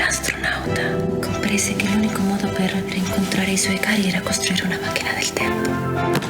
da astronauta, comprese che l'unico modo per rincontrare i suoi cari era costruire una macchina del tempo.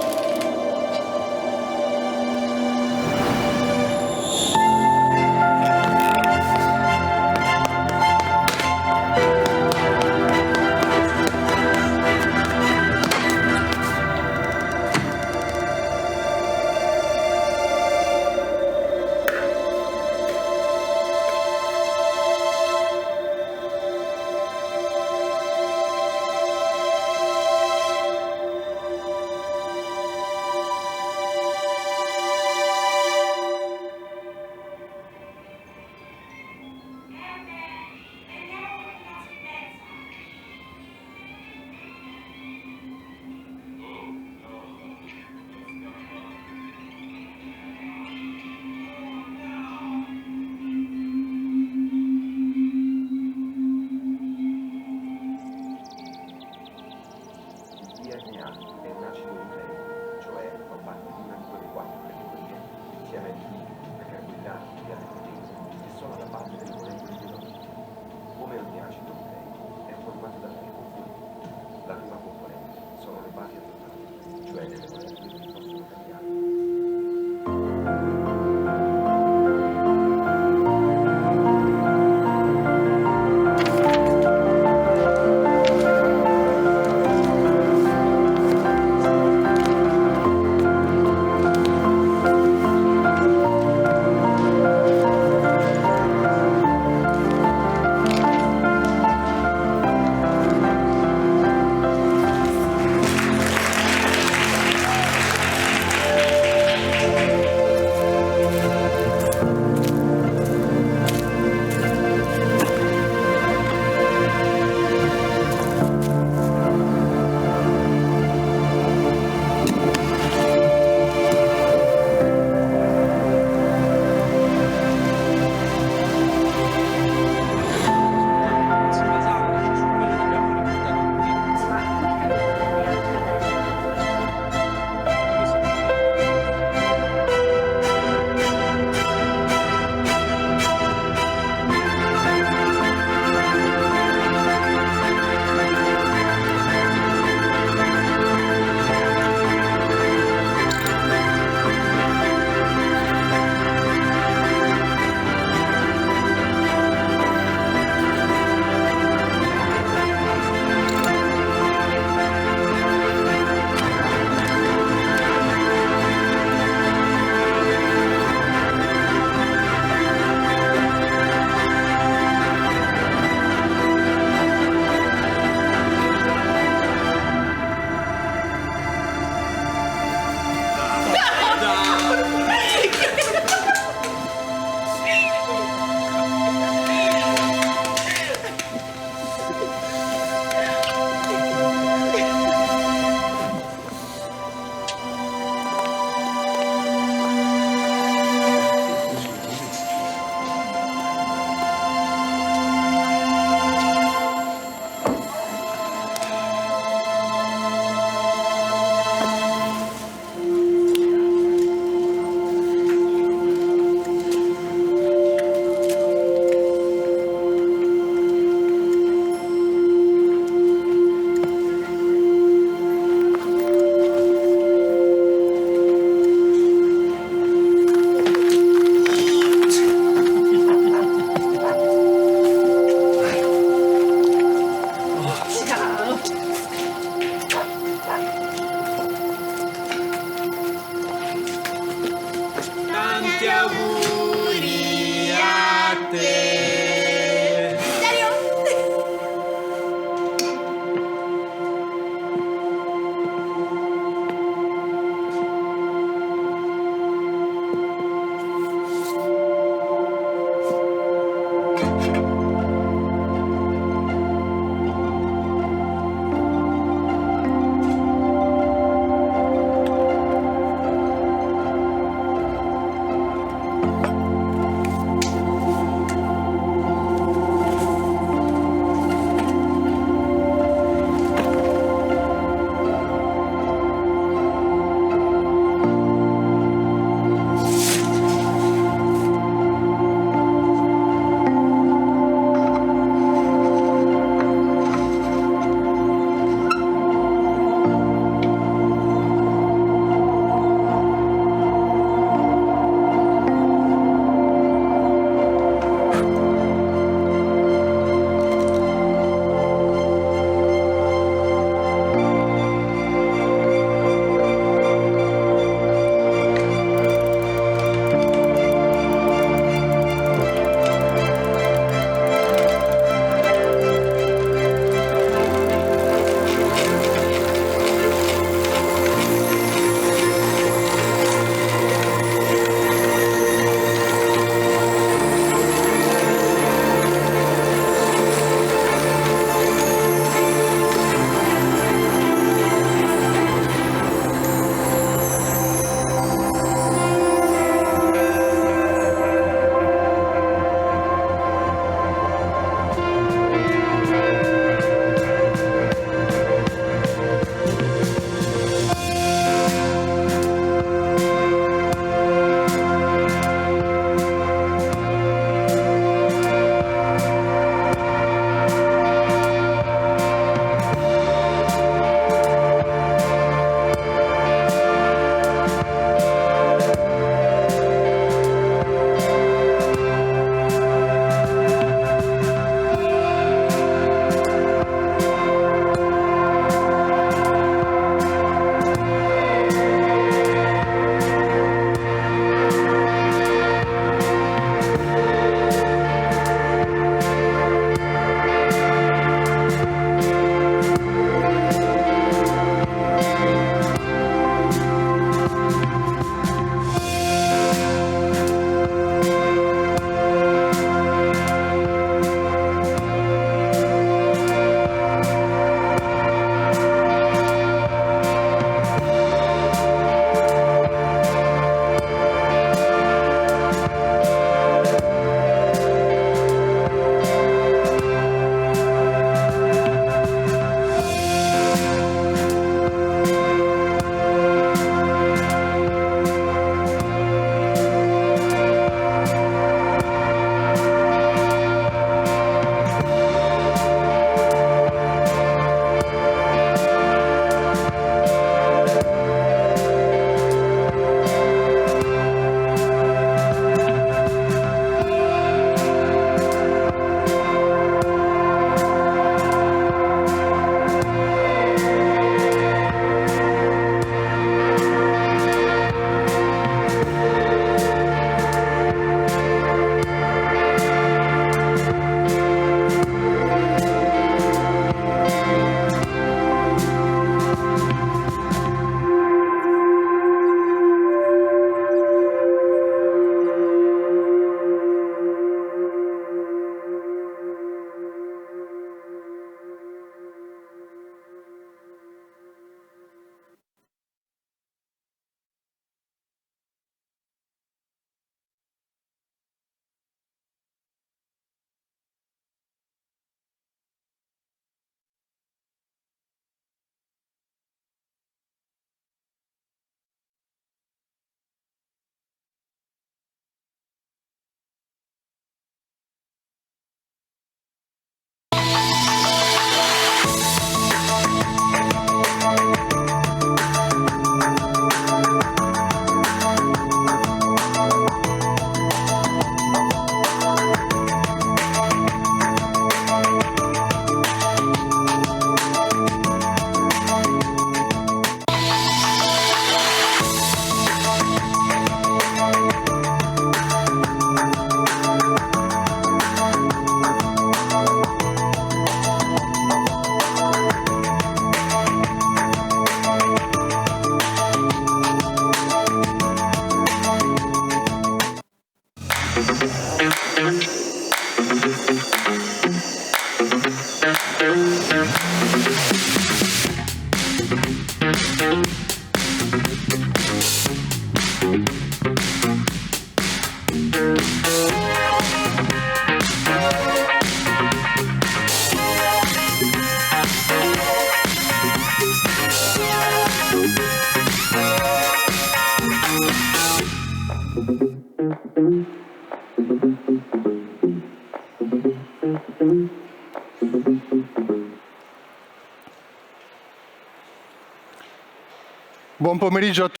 Buon pomeriggio a tutti.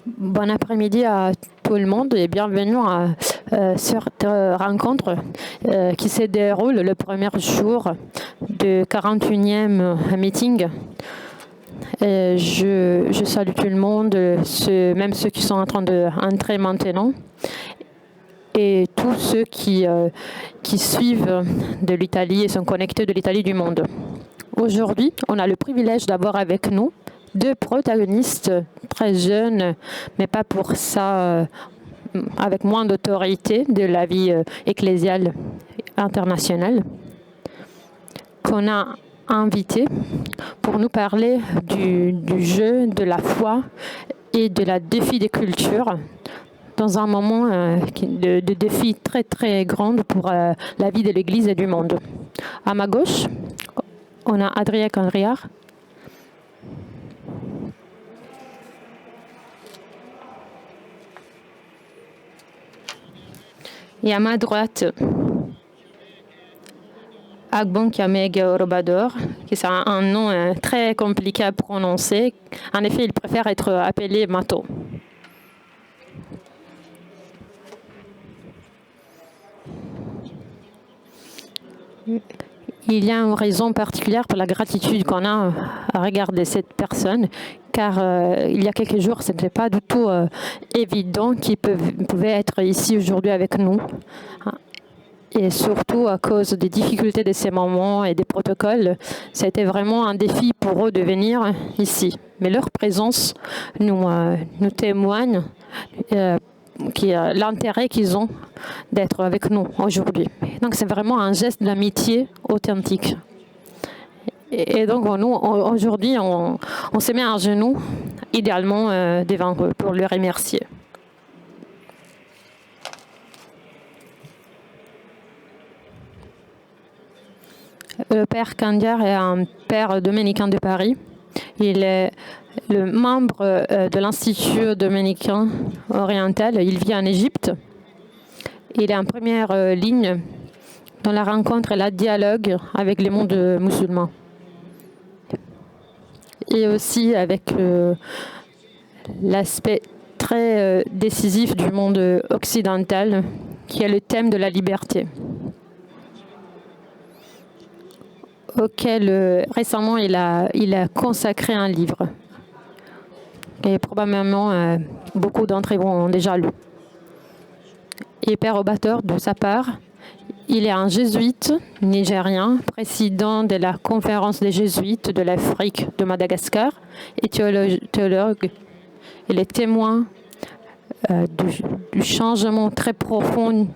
Bon après-midi à tout le monde et bienvenue à cette rencontre qui se déroule le premier jour du 41e meeting. Je salue tout le monde, même ceux qui sont en train d'entrer maintenant et tous ceux qui suivent de l'Italie et sont connectés de l'Italie du monde. Aujourd'hui, on a le privilège d'avoir avec nous deux protagonistes très jeunes, mais pas pour ça avec moins d'autorité de la vie ecclésiale internationale, qu'on a invité pour nous parler du jeu, de la foi et de la défi des cultures dans un moment de défi très très grand pour la vie de l'Église et du monde. À ma gauche, on a Adrien Canriard. Et à ma droite, Agbon Kameg Robador, qui est un nom très compliqué à prononcer. En effet, il préfère être appelé Mato. Il y a une raison particulière pour la gratitude qu'on a à regarder cette personne, car il y a quelques jours, ce n'était pas du tout évident qu'il pouvait être ici aujourd'hui avec nous. Et surtout à cause des difficultés de ces moments et des protocoles, ça a été vraiment un défi pour eux de venir ici. Mais leur présence nous témoigne l'intérêt qu'ils ont d'être avec nous aujourd'hui. Donc c'est vraiment un geste d'amitié authentique. Et donc nous, aujourd'hui, on se met à genoux, idéalement devant eux, pour le remercier. Le père Candiar est un père dominicain de Paris. Il est le membre de l'Institut dominicain oriental. Il vit en Égypte. Il est en première ligne dans la rencontre et le dialogue avec le monde musulman. Et aussi avec l'aspect très décisif du monde occidental, qui est le thème de la liberté, auquel récemment il a consacré un livre. Et probablement beaucoup d'entre vous ont déjà lu. Et Père Obator, de sa part, il est un jésuite nigérien, président de la conférence des jésuites de l'Afrique de Madagascar et théologue. Il est témoin du changement très profond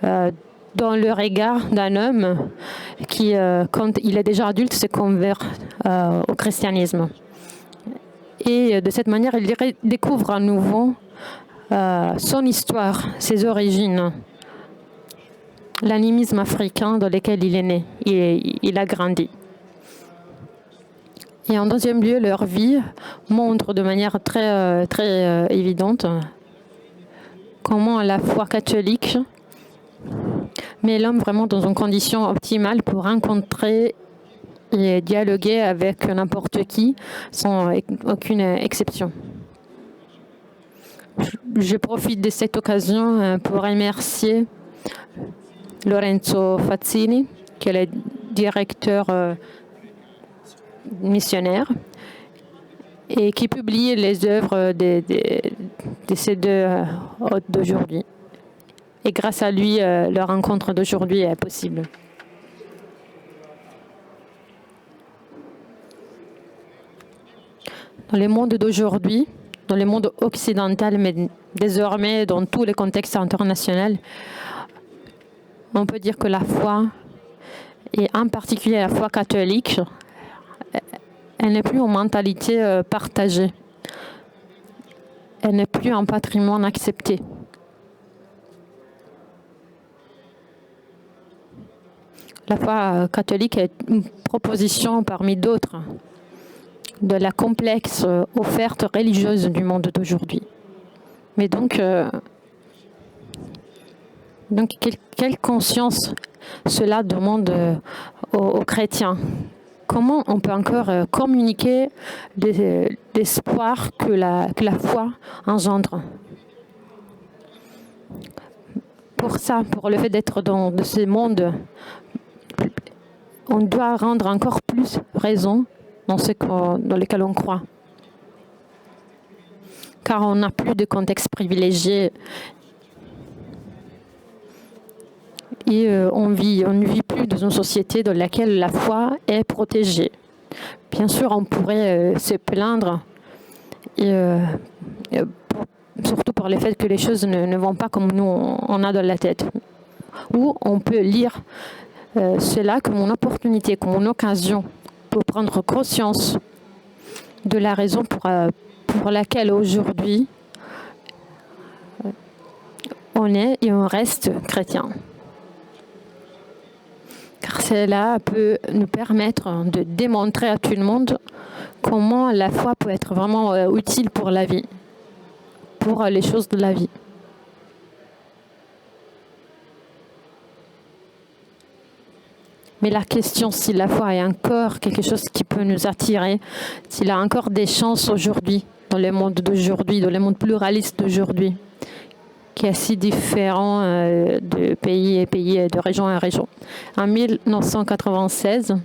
dans le regard d'un homme qui, quand il est déjà adulte, se convertit au christianisme. Et de cette manière, il découvre à nouveau son histoire, ses origines, l'animisme africain dans lequel il est né, il a grandi. Et en deuxième lieu, leur vie montre de manière très évidente comment la foi catholique met l'homme vraiment dans une condition optimale pour rencontrer et dialoguer avec n'importe qui, sans aucune exception. Je profite de cette occasion pour remercier Lorenzo Fazzini, qui est le directeur missionnaire et qui publie les œuvres de ces deux hôtes d'aujourd'hui. Et grâce à lui, la rencontre d'aujourd'hui est possible. Dans le monde d'aujourd'hui, dans le monde occidental, mais désormais dans tous les contextes internationaux, on peut dire que la foi, et en particulier la foi catholique, elle n'est plus une mentalité partagée. Elle n'est plus un patrimoine accepté. La foi catholique est une proposition parmi d'autres de la complexe offerte religieuse du monde d'aujourd'hui. Mais donc quelle conscience cela demande aux chrétiens comment on peut encore communiquer l'espoir que la foi engendre. Pour ça, pour le fait d'être dans ce monde, on doit rendre encore plus raison dans lequel on croit. Car on n'a plus de contexte privilégié et on ne vit plus dans une société dans laquelle la foi est protégée. Bien sûr, on pourrait se plaindre, surtout pour le fait que les choses ne vont pas comme nous on a dans la tête. Ou on peut lire cela comme une opportunité, comme une occasion pour prendre conscience de la raison pour laquelle aujourd'hui on est et on reste chrétien. Car cela peut nous permettre de démontrer à tout le monde comment la foi peut être vraiment utile pour la vie, pour les choses de la vie. Mais la question, si la foi est encore quelque chose qui peut nous attirer, s'il a encore des chances aujourd'hui, dans le monde d'aujourd'hui, dans le monde pluraliste d'aujourd'hui, qui est si différent de pays et pays, de région à région. En 1996,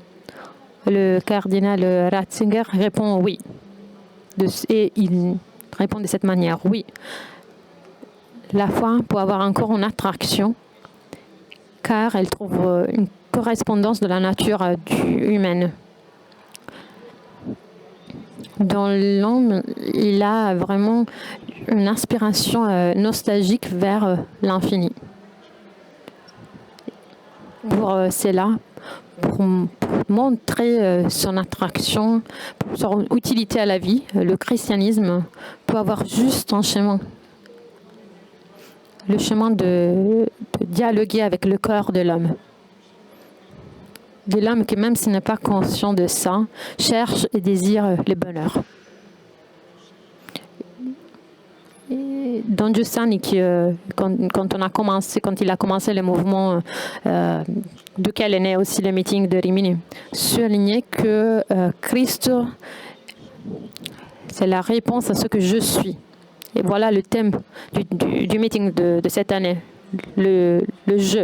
le cardinal Ratzinger répond oui. Et il répond de cette manière, oui. La foi peut avoir encore une attraction, car elle trouve une correspondance de la nature humaine. Dans l'homme, il a vraiment une inspiration nostalgique vers l'infini. Pour cela, pour montrer son attraction, son utilité à la vie, le christianisme peut avoir juste un chemin. Le chemin de dialoguer avec le corps de l'homme. De l'homme qui, même s'il n'est pas conscient de ça, cherche et désire le bonheur. Don Giussani, quand il a commencé le mouvement duquel est né aussi le meeting de Rimini, soulignait que Christ, c'est la réponse à ce que je suis. Et voilà le thème du meeting de cette année, le je.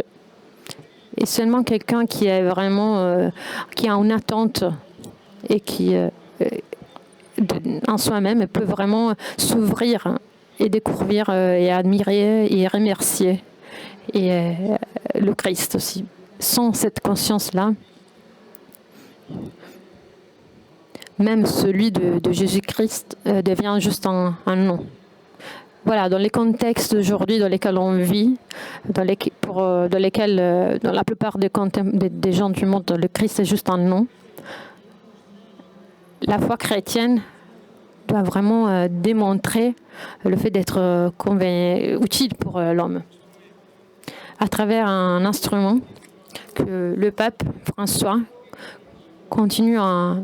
Et seulement quelqu'un qui est vraiment, qui a une attente et qui, en soi-même, peut vraiment s'ouvrir et découvrir et admirer et remercier et le Christ aussi. Sans cette conscience-là, même celui de Jésus-Christ devient juste un nom. Voilà, dans les contextes aujourd'hui dans lesquels on vit, dans la plupart des gens du monde, le Christ est juste un nom. La foi chrétienne doit vraiment démontrer le fait d'être utile pour l'homme. À travers un instrument que le pape François continue à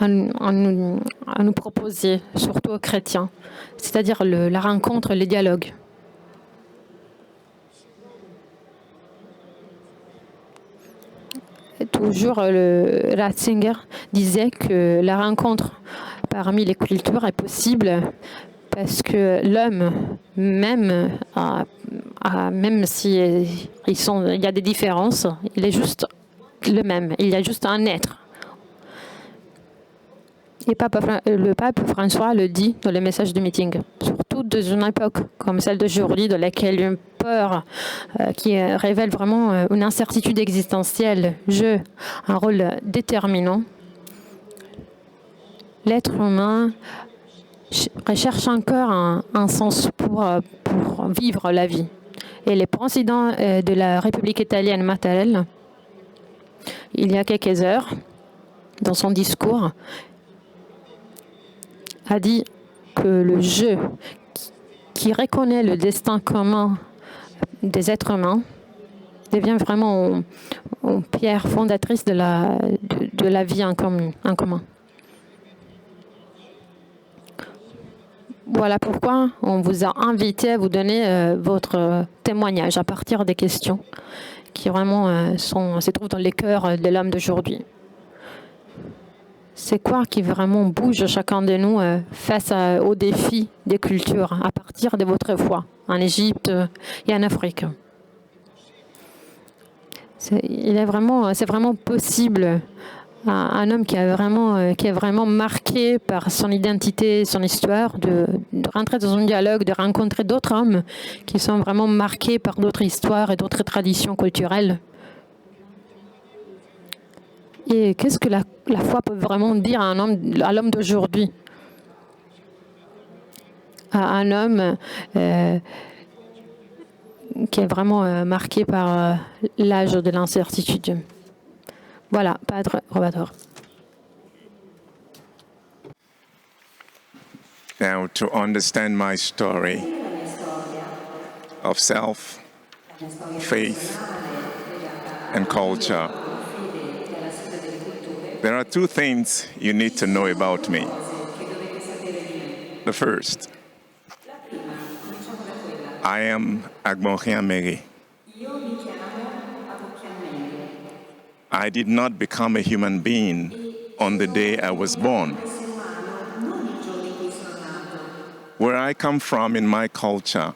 nous proposer, surtout aux chrétiens, c'est-à-dire la rencontre, le dialogue. Toujours, le Ratzinger disait que la rencontre parmi les cultures est possible parce que l'homme, même si il y a des différences, il est juste le même, il y a juste un être. Et le pape François le dit dans le message du meeting, surtout dans une époque comme celle d'aujourd'hui, dans laquelle une peur qui révèle vraiment une incertitude existentielle joue un rôle déterminant. L'être humain recherche encore un sens pour vivre la vie. Et le président de la République italienne, Mattarella, il y a quelques heures, dans son discours, a dit que le jeu qui reconnaît le destin commun des êtres humains devient vraiment une pierre fondatrice de la vie en commun. Voilà pourquoi on vous a invité à vous donner votre témoignage à partir des questions qui vraiment se trouvent dans les cœurs de l'homme d'aujourd'hui. C'est quoi qui vraiment bouge chacun de nous face aux défis des cultures à partir de votre foi en Égypte et en Afrique? C'est vraiment possible. Un homme qui est vraiment marqué par son identité, son histoire, de rentrer dans un dialogue, de rencontrer d'autres hommes qui sont vraiment marqués par d'autres histoires et d'autres traditions culturelles. Et qu'est-ce que la foi peut vraiment dire à l'homme d'aujourd'hui? À un homme qui est vraiment marqué par l'âge de l'incertitude. Voilà, Padre Robador. Now, to understand my story of self, faith, and culture, there are two things you need to know about me. The first, I am Agbonkian Mary. I did not become a human being on the day I was born. Where I come from in my culture,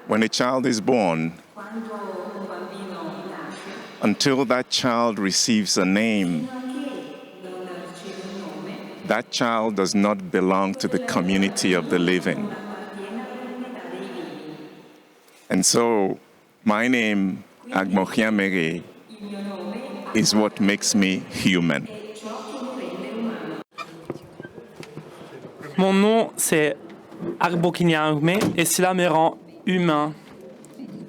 when a child is born, until that child receives a name, that child does not belong to the community of the living. And so, my name, Agbonkian Mary, is what makes me human. Mon nom, c'est Agbonkian et cela me rend humain.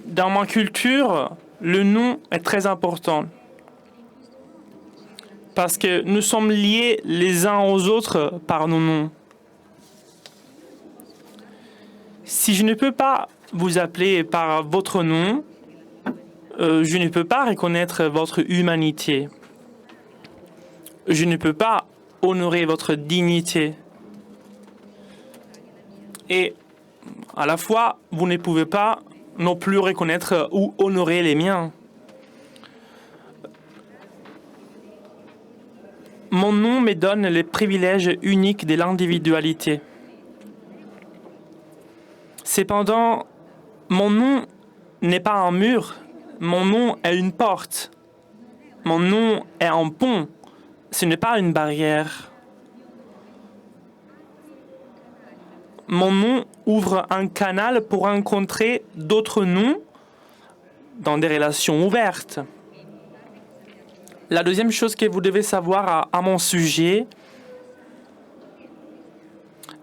Dans ma culture, le nom est très important parce que nous sommes liés les uns aux autres par nos noms. Si je ne peux pas vous appeler par votre nom, je ne peux pas reconnaître votre humanité. Je ne peux pas honorer votre dignité. Et à la fois, vous ne pouvez pas non plus reconnaître ou honorer les miens. Mon nom me donne les privilèges uniques de l'individualité. Cependant, mon nom n'est pas un mur. Mon nom est une porte. Mon nom est un pont. Ce n'est pas une barrière. Mon nom ouvre un canal pour rencontrer d'autres noms dans des relations ouvertes. La deuxième chose que vous devez savoir à mon sujet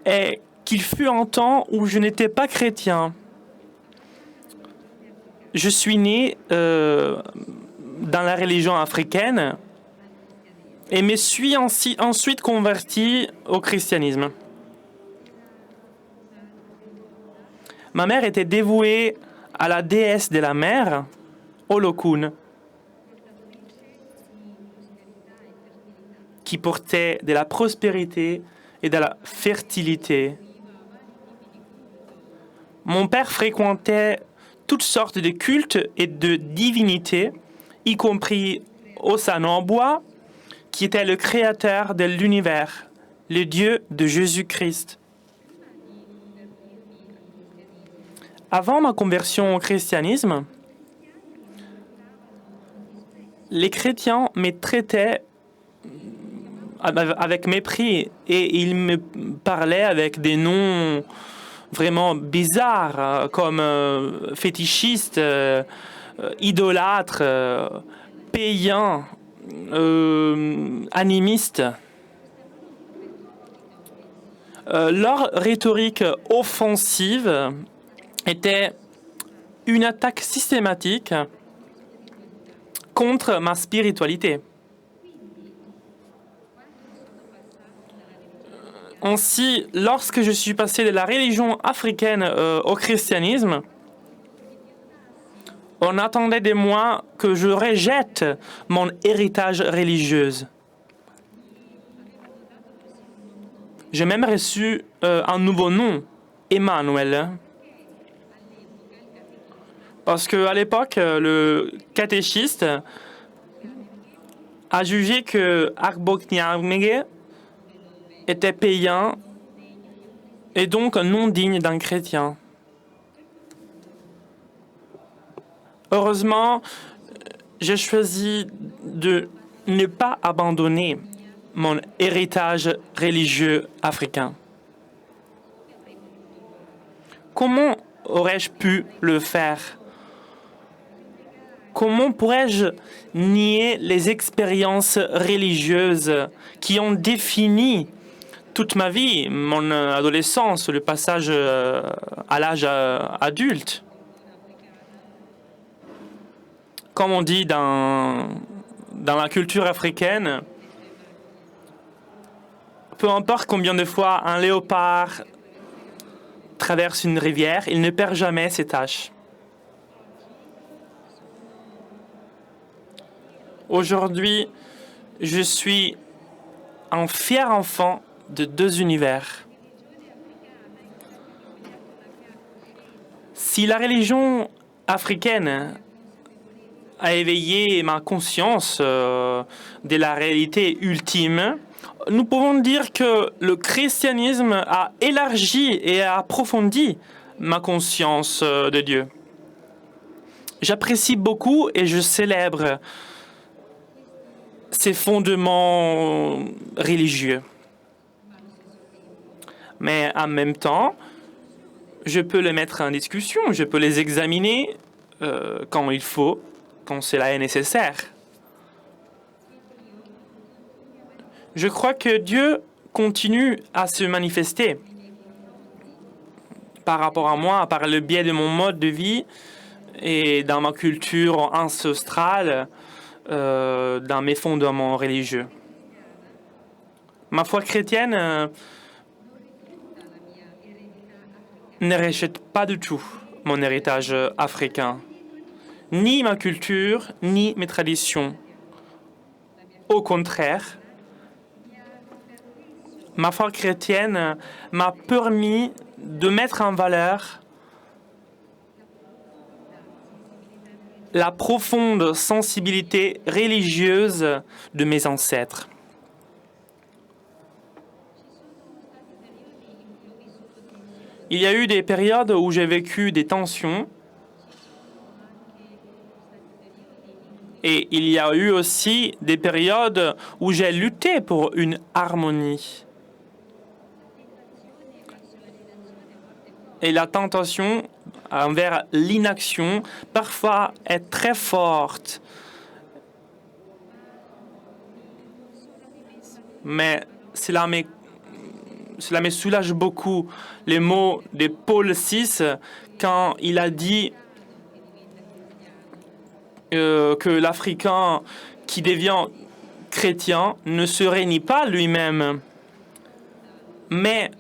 est qu'il fut un temps où je n'étais pas chrétien. Je suis né dans la religion africaine et me suis ensuite converti au christianisme. Ma mère était dévouée à la déesse de la mer, Olokun, qui portait de la prospérité et de la fertilité. Mon père fréquentait toutes sortes de cultes et de divinités, y compris Osanambwa, qui était le créateur de l'univers, le Dieu de Jésus-Christ. Avant ma conversion au christianisme, les chrétiens me traitaient avec mépris et ils me parlaient avec des noms vraiment bizarres comme fétichiste, idolâtre, païen, animiste. Leur rhétorique offensive était une attaque systématique contre ma spiritualité. Ainsi, lorsque je suis passé de la religion africaine au christianisme, on attendait de moi que je rejette mon héritage religieux. J'ai même reçu un nouveau nom, Emmanuel. Parce qu'à l'époque, le catéchiste a jugé que Agbognamege était païen et donc non digne d'un chrétien. Heureusement, j'ai choisi de ne pas abandonner mon héritage religieux africain. Comment aurais-je pu le faire? Comment pourrais-je nier les expériences religieuses qui ont défini toute ma vie, mon adolescence, le passage à l'âge adulte? Comme on dit dans la culture africaine, peu importe combien de fois un léopard traverse une rivière, il ne perd jamais ses taches. Aujourd'hui, je suis un fier enfant de deux univers. Si la religion africaine a éveillé ma conscience de la réalité ultime, nous pouvons dire que le christianisme a élargi et a approfondi ma conscience de Dieu. J'apprécie beaucoup et je célèbre ces fondements religieux. Mais en même temps, je peux les mettre en discussion, je peux les examiner quand il faut, quand cela est nécessaire. Je crois que Dieu continue à se manifester par rapport à moi, par le biais de mon mode de vie et dans ma culture ancestrale, dans mes fondements religieux. Ma foi chrétienne ne rejette pas du tout mon héritage africain, ni ma culture, ni mes traditions. Au contraire, ma foi chrétienne m'a permis de mettre en valeur la profonde sensibilité religieuse de mes ancêtres. Il y a eu des périodes où j'ai vécu des tensions et il y a eu aussi des périodes où j'ai lutté pour une harmonie. Et la tentation envers l'inaction, parfois, est très forte. Mais cela me soulage beaucoup les mots de Paul VI quand il a dit que l'Africain qui devient chrétien ne se réunit pas lui-même, mais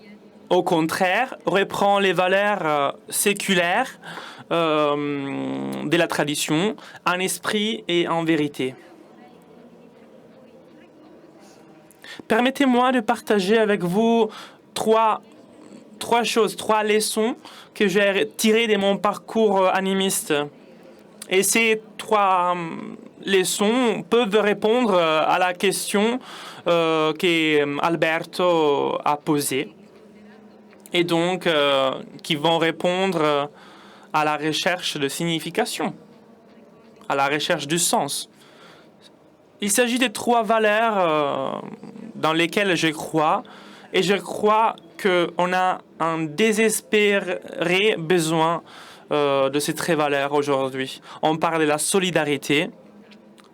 au contraire, reprend les valeurs séculaires de la tradition en esprit et en vérité. Permettez-moi de partager avec vous trois leçons que j'ai tirées de mon parcours animiste. Et ces trois leçons peuvent répondre à la question qu'Alberto a posée. Et donc, qui vont répondre à la recherche de signification, à la recherche du sens. Il s'agit de trois valeurs dans lesquelles je crois, et je crois qu'on a un désespéré besoin de ces trois valeurs aujourd'hui. On parle de la solidarité,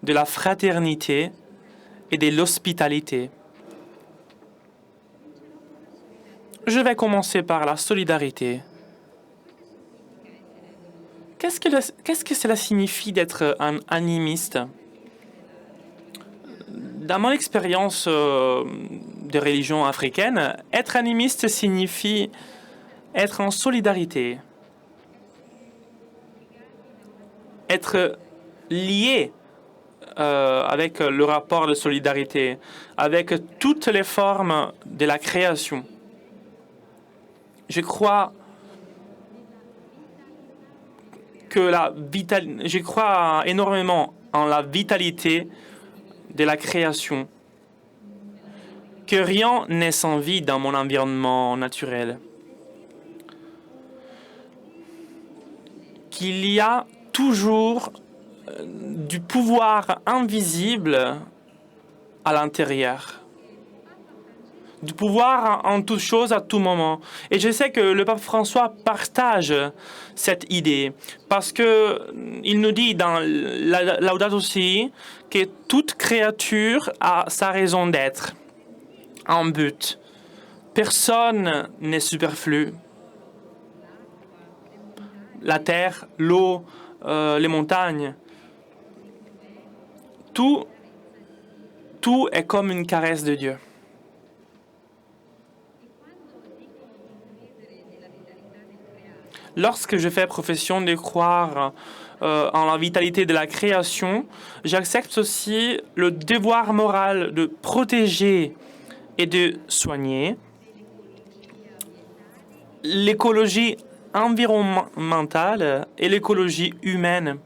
de la fraternité et de l'hospitalité. Je vais commencer par la solidarité. Qu'est-ce que cela signifie d'être un animiste? Dans mon expérience de religion africaine, être animiste signifie être en solidarité, être lié avec le rapport de solidarité, avec toutes les formes de la création. Je crois que je crois énormément en la vitalité de la création, que rien n'est sans vie dans mon environnement naturel, qu'il y a toujours du pouvoir invisible à l'intérieur, du pouvoir en toute chose à tout moment. Et je sais que le pape François partage cette idée parce que il nous dit dans Laudato Si que toute créature a sa raison d'être, un but. Personne n'est superflu. La terre, l'eau, les montagnes, tout est comme une caresse de Dieu. Lorsque je fais profession de croire en la vitalité de la création, j'accepte aussi le devoir moral de protéger et de soigner l'écologie environnementale et l'écologie humaine.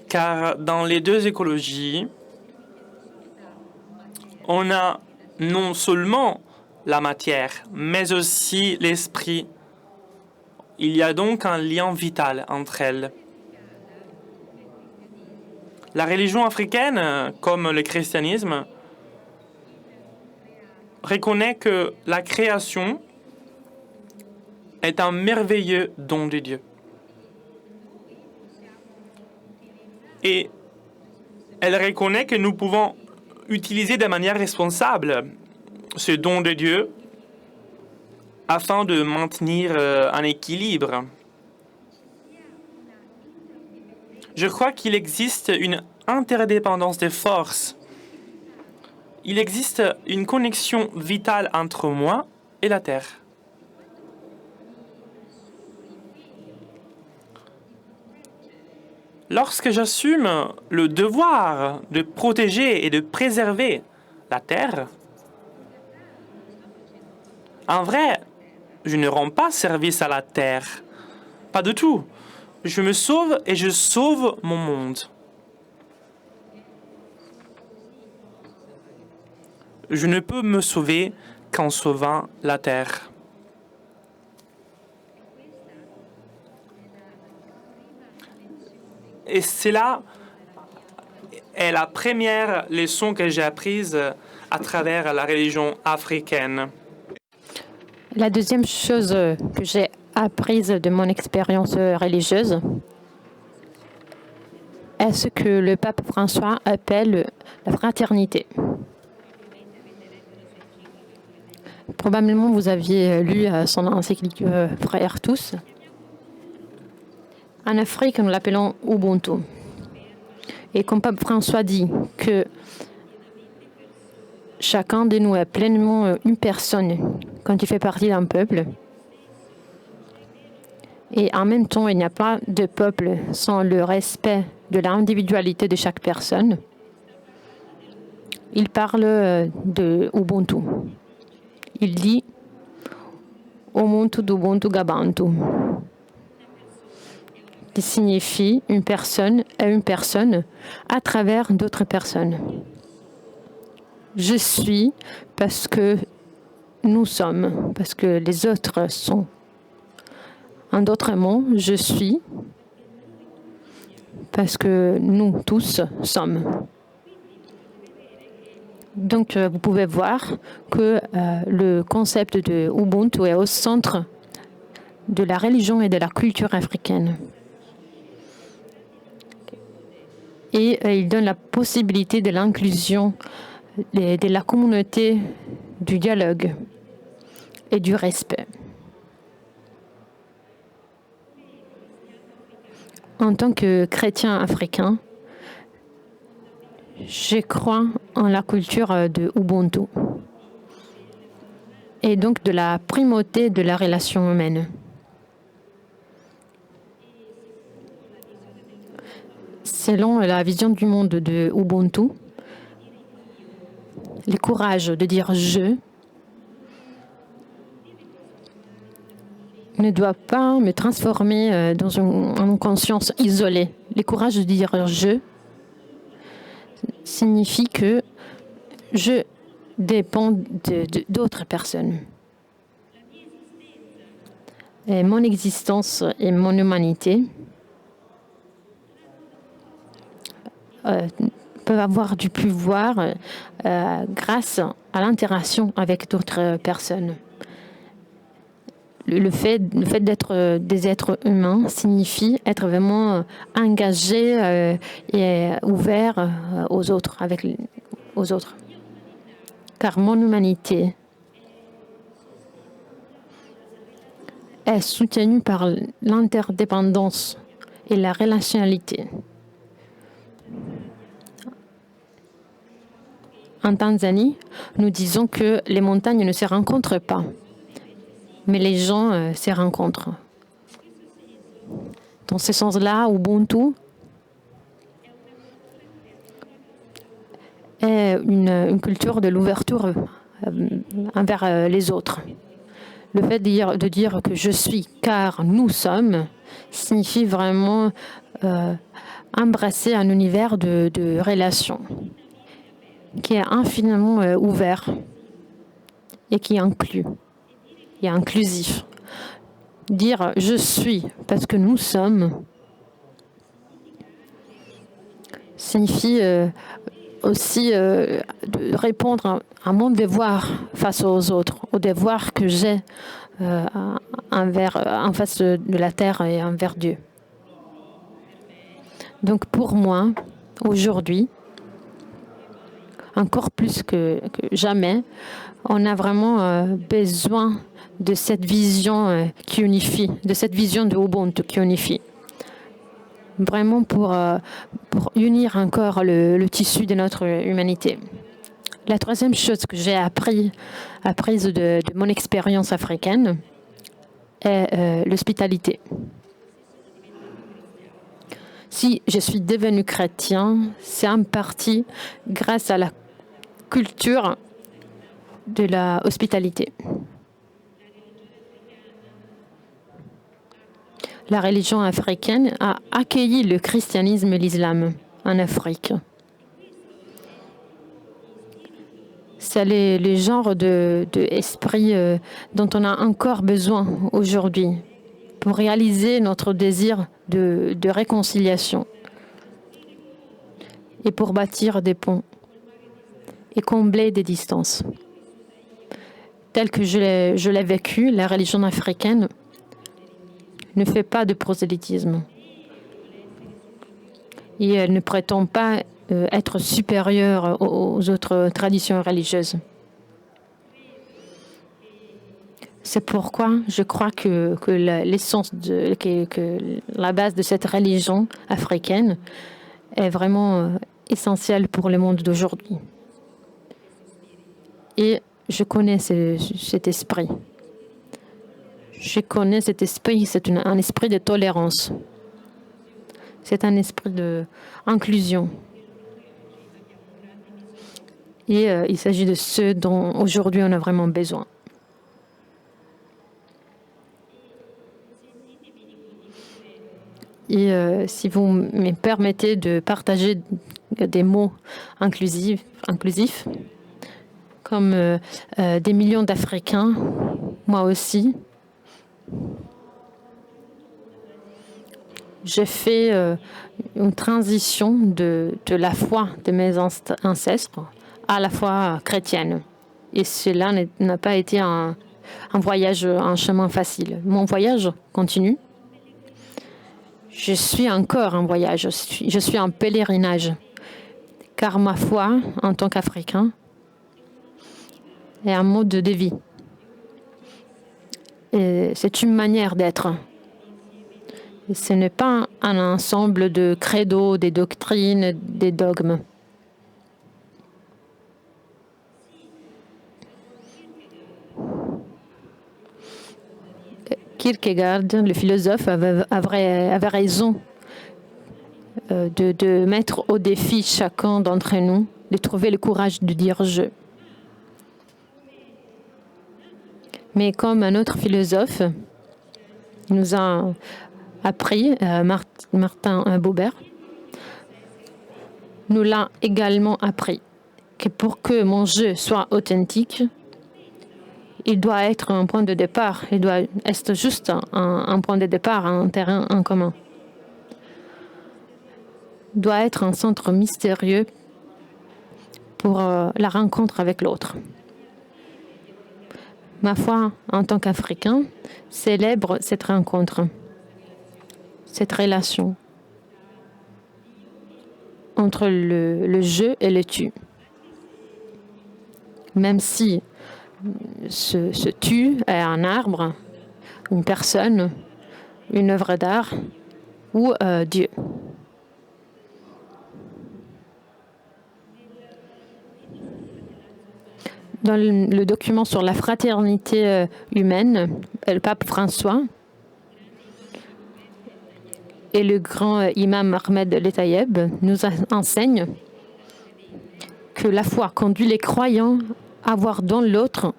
Car dans les deux écologies, on a non seulement la matière, mais aussi l'esprit. Il y a donc un lien vital entre elles. La religion africaine, comme le christianisme, reconnaît que la création est un merveilleux don de Dieu. Et elle reconnaît que nous pouvons utiliser de manière responsable ce don de Dieu afin de maintenir un équilibre. Je crois qu'il existe une interdépendance des forces. Il existe une connexion vitale entre moi et la Terre. Lorsque j'assume le devoir de protéger et de préserver la Terre, en vrai, je ne rends pas service à la Terre. Pas du tout. Je me sauve et je sauve mon monde. Je ne peux me sauver qu'en sauvant la Terre. Et cela est la première leçon que j'ai apprise à travers la religion africaine. La deuxième chose que j'ai apprise de mon expérience religieuse est ce que le pape François appelle la fraternité. Probablement, vous aviez lu son encyclique Frères tous. En Afrique, nous l'appelons Ubuntu. Et comme pape François dit que chacun de nous est pleinement une personne quand il fait partie d'un peuple. Et en même temps, il n'y a pas de peuple sans le respect de l'individualité de chaque personne. Il parle de Ubuntu. Il dit Umuntu d'Ubuntu Gabantu, qui signifie une personne est une personne à travers d'autres personnes. Je suis parce que nous sommes, parce que les autres sont. En d'autres mots, je suis parce que nous tous sommes. Donc, vous pouvez voir que le concept de Ubuntu est au centre de la religion et de la culture africaine. Et il donne la possibilité de l'inclusion de la communauté, du dialogue et du respect. En tant que chrétien africain, je crois en la culture de Ubuntu et donc de la primauté de la relation humaine. Selon la vision du monde de Ubuntu, le courage de dire « je » ne doit pas me transformer dans une conscience isolée. Le courage de dire « je » signifie que je dépends d'autres personnes. Et mon existence et mon humanité peuvent avoir du pouvoir grâce à l'interaction avec d'autres personnes. Le fait d'être des êtres humains signifie être vraiment engagé et ouvert aux autres, aux autres. Car mon humanité est soutenue par l'interdépendance et la relationnalité. En Tanzanie, nous disons que les montagnes ne se rencontrent pas, mais les gens se rencontrent. Dans ce sens-là, Ubuntu est une culture de l'ouverture envers les autres. Le fait de dire que je suis car nous sommes signifie vraiment embrasser un univers de relations qui est infiniment ouvert et qui inclut et inclusif. Dire « je suis » parce que nous sommes signifie aussi de répondre à mon devoir face aux autres, au devoir que j'ai en face de la terre et envers Dieu. Donc pour moi, aujourd'hui, encore plus que jamais, on a vraiment besoin de cette vision qui unifie, de cette vision de Ubuntu qui unifie. Vraiment pour unir encore le tissu de notre humanité. La troisième chose que j'ai apprise de mon expérience africaine est l'hospitalité. Si je suis devenu chrétien, c'est en partie grâce à la culture de la hospitalité. La religion africaine a accueilli le christianisme et l'islam en Afrique. C'est le genre d'esprit dont on a encore besoin aujourd'hui pour réaliser notre désir de réconciliation et pour bâtir des ponts et combler des distances. Tel que je l'ai vécu, la religion africaine ne fait pas de prosélytisme. Et elle ne prétend pas être supérieure aux autres traditions religieuses. C'est pourquoi je crois que l'essence, que la base de cette religion africaine est vraiment essentielle pour le monde d'aujourd'hui. Et je connais cet esprit. Je connais cet esprit, c'est un esprit de tolérance. C'est un esprit d'inclusion. Et il s'agit de ce dont aujourd'hui on a vraiment besoin. Et si vous me permettez de partager des mots inclusifs comme des millions d'Africains, moi aussi, j'ai fait une transition de la foi de mes ancêtres à la foi chrétienne. Et cela n'a pas été un voyage, un chemin facile. Mon voyage continue. Je suis encore en voyage, je suis en pèlerinage, car ma foi, en tant qu'Africain, est un mode de vie. Et c'est une manière d'être. Et ce n'est pas un ensemble de credos, des doctrines, des dogmes. Kierkegaard, le philosophe, avait raison de mettre au défi chacun d'entre nous, de trouver le courage de dire « je ». Mais comme un autre philosophe, nous a appris, Martin Buber, nous l'a également appris que pour que mon jeu soit authentique, il doit être un point de départ, il doit être juste un point de départ, un terrain en commun. Il doit être un centre mystérieux pour la rencontre avec l'autre. Ma foi, en tant qu'Africain, célèbre cette rencontre, cette relation entre le je et le tu. Même si ce tu est un arbre, une personne, une œuvre d'art ou Dieu. Dans le document sur la fraternité humaine, le pape François et le grand imam Ahmed Letayeb nous enseignent que la foi conduit les croyants à voir dans l'autre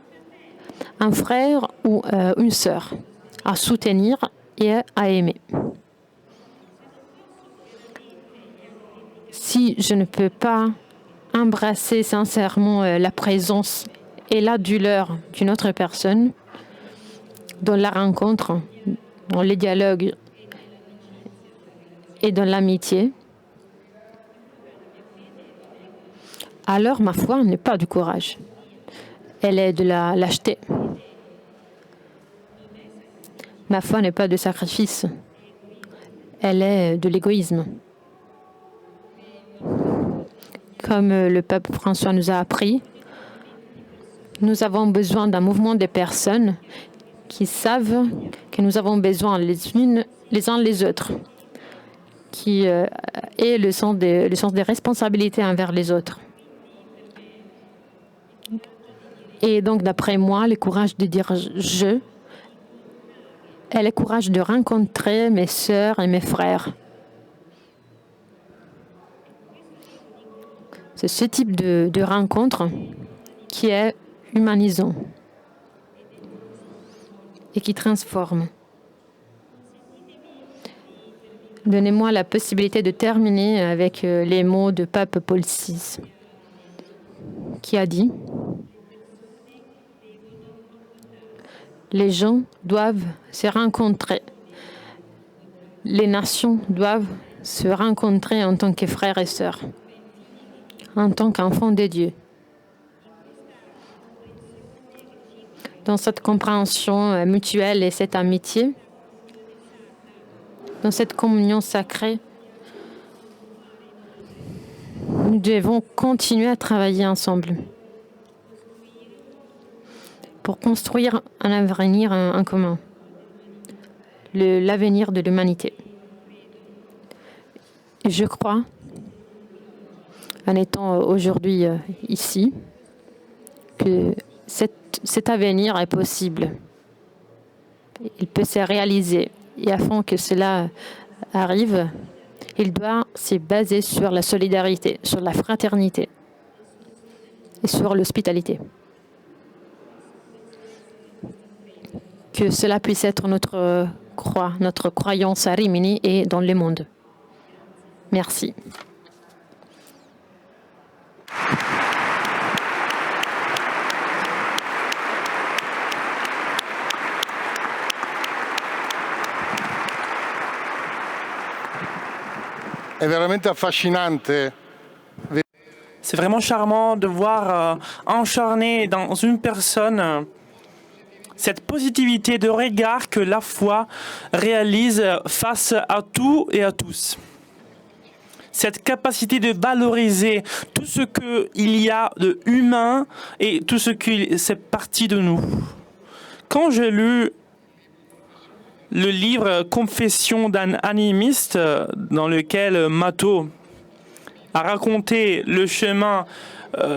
un frère ou une sœur, à soutenir et à aimer. Si je ne peux pas embrasser sincèrement la présence et la douleur d'une autre personne dans la rencontre, dans les dialogues et dans l'amitié, alors ma foi n'est pas du courage. Elle est de la lâcheté. Ma foi n'est pas de sacrifice. Elle est de l'égoïsme. Comme le pape François nous a appris, nous avons besoin d'un mouvement des personnes qui savent que nous avons besoin les uns les autres, qui aient le sens des responsabilités envers les autres. Et donc, d'après moi, le courage de dire « je » est le courage de rencontrer mes sœurs et mes frères. C'est ce type de rencontre qui est humanisant et qui transforme. Donnez-moi la possibilité de terminer avec les mots de Pape Paul VI, qui a dit « Les gens doivent se rencontrer. Les nations doivent se rencontrer en tant que frères et sœurs, en tant qu'enfants de Dieu. » Dans cette compréhension mutuelle et cette amitié, dans cette communion sacrée, nous devons continuer à travailler ensemble pour construire un avenir en commun, l'avenir de l'humanité. Et je crois, en étant aujourd'hui ici, que cet avenir est possible. Il peut se réaliser. Et afin que cela arrive, il doit se baser sur la solidarité, sur la fraternité et sur l'hospitalité. Que cela puisse être notre croyance à Rimini et dans le monde. Merci. C'est vraiment charmant de voir encharner dans une personne cette positivité de regard que la foi réalise face à tout et à tous. Cette capacité de valoriser tout ce qu'il y a de humain et tout ce qui c'est partie de nous. Quand j'ai lu le livre Confession d'un animiste, dans lequel Mato a raconté le chemin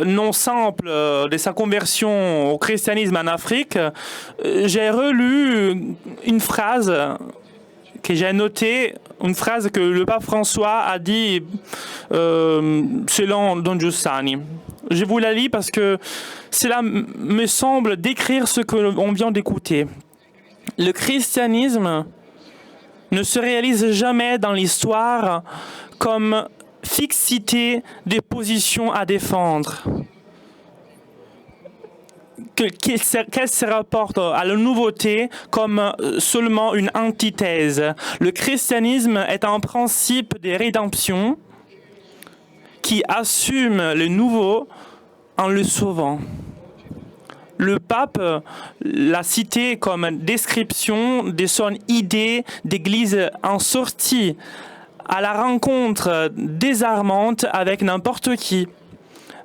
non simple de sa conversion au christianisme en Afrique, j'ai relu une phrase que j'ai notée, une phrase que le pape François a dit selon Don Giussani. Je vous la lis parce que cela me semble décrire ce que l'on vient d'écouter. Le christianisme ne se réalise jamais dans l'histoire comme fixité des positions à défendre. Qu'elle se rapporte à la nouveauté comme seulement une antithèse. Le christianisme est un principe de rédemption qui assume le nouveau en le sauvant. Le pape l'a cité comme description de son idée d'église en sortie, à la rencontre désarmante avec n'importe qui.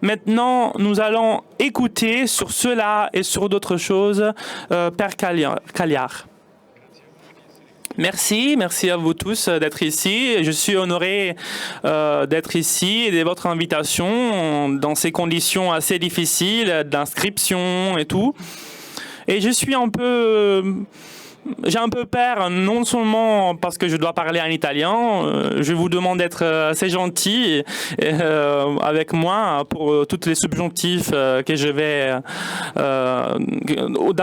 Maintenant, nous allons écouter sur cela et sur d'autres choses Père Cagliar. Merci à vous tous d'être ici. Je suis honoré d'être ici et de votre invitation dans ces conditions assez difficiles d'inscription et tout. Et je suis j'ai un peu peur, non seulement parce que je dois parler en italien, je vous demande d'être assez gentil avec moi pour tous les subjonctifs dans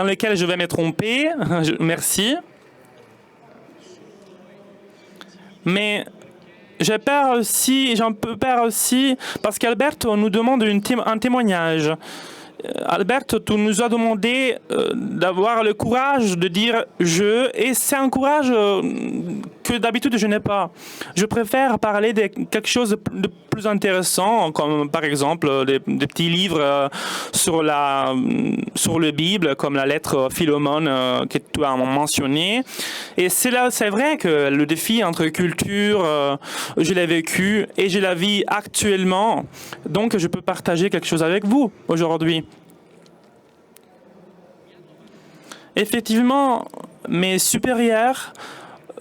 lesquels je vais me tromper. Merci. Mais j'ai un peu peur aussi parce qu'Alberto nous demande un témoignage. Alberto, tu nous as demandé d'avoir le courage de dire « je » et c'est un courage que d'habitude je n'ai pas. Je préfère parler de quelque chose de plus intéressant, comme par exemple des petits livres sur le Bible, comme la lettre Philomone que tu as mentionné. Et c'est vrai que le défi entre culture, je l'ai vécu et je la vis actuellement, donc je peux partager quelque chose avec vous aujourd'hui. Effectivement, mes supérieurs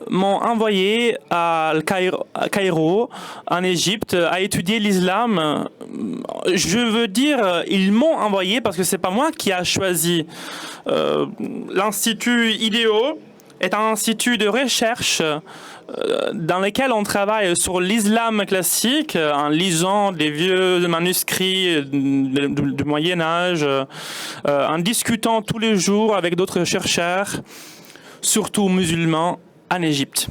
m'ont envoyé à Caïro, en Égypte, à étudier l'islam. Je veux dire, ils m'ont envoyé parce que c'est pas moi qui a choisi. L'Institut IDEO est un institut de recherche dans lequel on travaille sur l'islam classique en lisant des vieux manuscrits du Moyen-Âge, en discutant tous les jours avec d'autres chercheurs, surtout musulmans, en Égypte.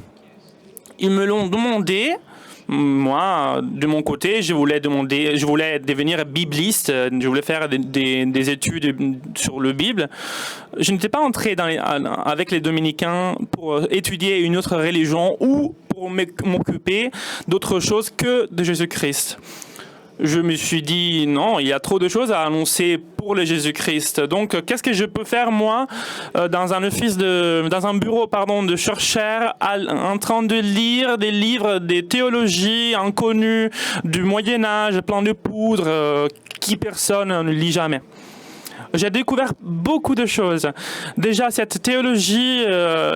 Ils me l'ont demandé. Moi, de mon côté, je voulais devenir bibliste, je voulais faire des études sur le Bible. Je n'étais pas entré avec les dominicains pour étudier une autre religion ou pour m'occuper d'autre chose que de Jésus-Christ. Je me suis dit, non, il y a trop de choses à annoncer pour le Jésus-Christ. Donc, qu'est-ce que je peux faire, moi, dans un bureau de chercheur, en train de lire des livres, des théologies inconnues du Moyen-Âge, plein de poudre, qui personne ne lit jamais. J'ai découvert beaucoup de choses. Déjà, cette théologie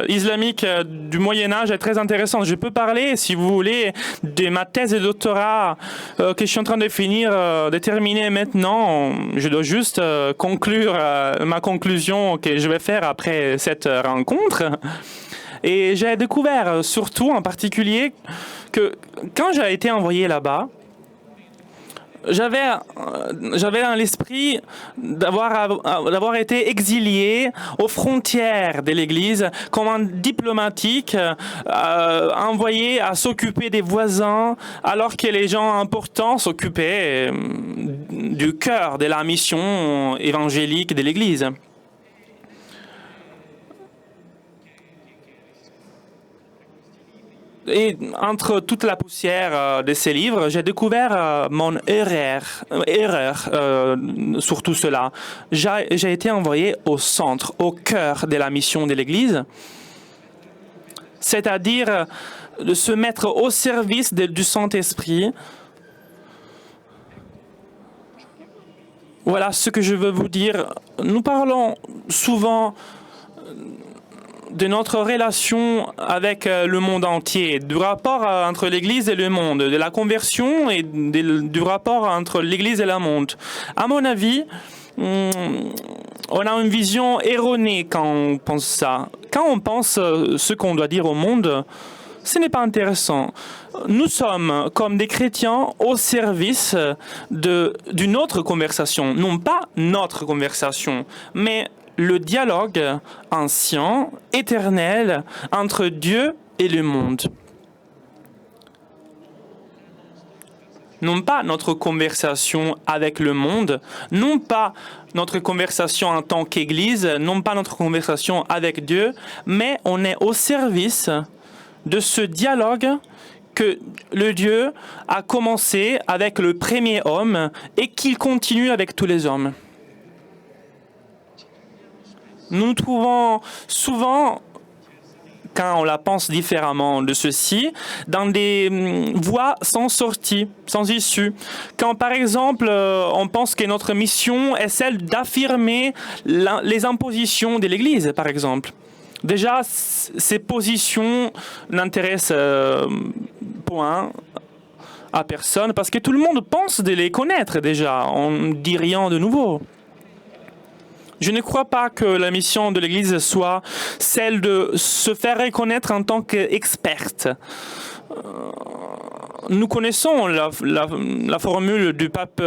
islamique du Moyen-Âge est très intéressante. Je peux parler, si vous voulez, de ma thèse de doctorat que je suis en train de terminer maintenant. Je dois juste conclure ma conclusion que je vais faire après cette rencontre. Et j'ai découvert, surtout en particulier, que quand j'ai été envoyé là-bas, j'avais dans l'esprit d'avoir été exilé aux frontières de l'Église comme un diplomatique envoyé à s'occuper des voisins alors que les gens importants s'occupaient du cœur de la mission évangélique de l'Église. Et entre toute la poussière de ces livres, j'ai découvert mon erreur sur tout cela. J'ai été envoyé au centre, au cœur de la mission de l'Église, c'est-à-dire de se mettre au service du Saint-Esprit. Voilà ce que je veux vous dire. Nous parlons souvent de notre relation avec le monde entier, du rapport entre l'Église et le monde, de la conversion et du rapport entre l'Église et le monde. À mon avis, on a une vision erronée quand on pense ça. Quand on pense ce qu'on doit dire au monde, ce n'est pas intéressant. Nous sommes, comme des chrétiens, au service d'une autre conversation. Non pas notre conversation, mais le dialogue ancien, éternel, entre Dieu et le monde. Non pas notre conversation avec le monde, non pas notre conversation en tant qu'Église, non pas notre conversation avec Dieu, mais on est au service de ce dialogue que le Dieu a commencé avec le premier homme et qu'il continue avec tous les hommes. Nous nous trouvons souvent, quand on la pense différemment de ceci, dans des voies sans sortie, sans issue. Quand, par exemple, on pense que notre mission est celle d'affirmer les impositions de l'Église, par exemple. Déjà, ces positions n'intéressent point à personne parce que tout le monde pense de les connaître déjà. On ne dit rien de nouveau. Je ne crois pas que la mission de l'Église soit celle de se faire reconnaître en tant qu'experte. Nous connaissons la formule du pape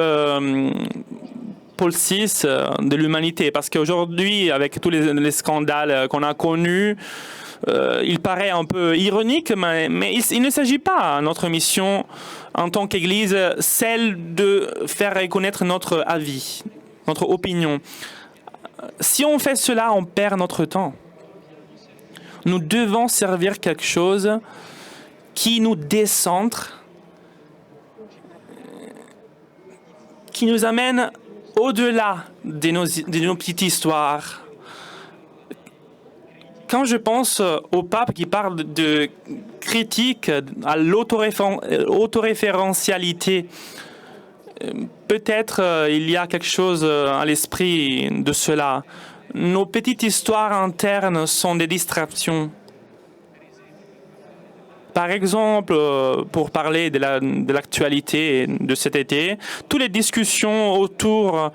Paul VI de l'humanité, parce qu'aujourd'hui, avec tous les scandales qu'on a connus, il paraît un peu ironique, mais il ne s'agit pas, notre mission en tant qu'Église, celle de faire reconnaître notre avis, notre opinion. Si on fait cela, on perd notre temps. Nous devons servir quelque chose qui nous décentre, qui nous amène au-delà de nos petites histoires. Quand je pense au pape qui parle de critique à l'autoréférentialité, peut-être il y a quelque chose à l'esprit de cela. Nos petites histoires internes sont des distractions. Par exemple, pour parler de l'actualité de cet été, toutes les discussions autour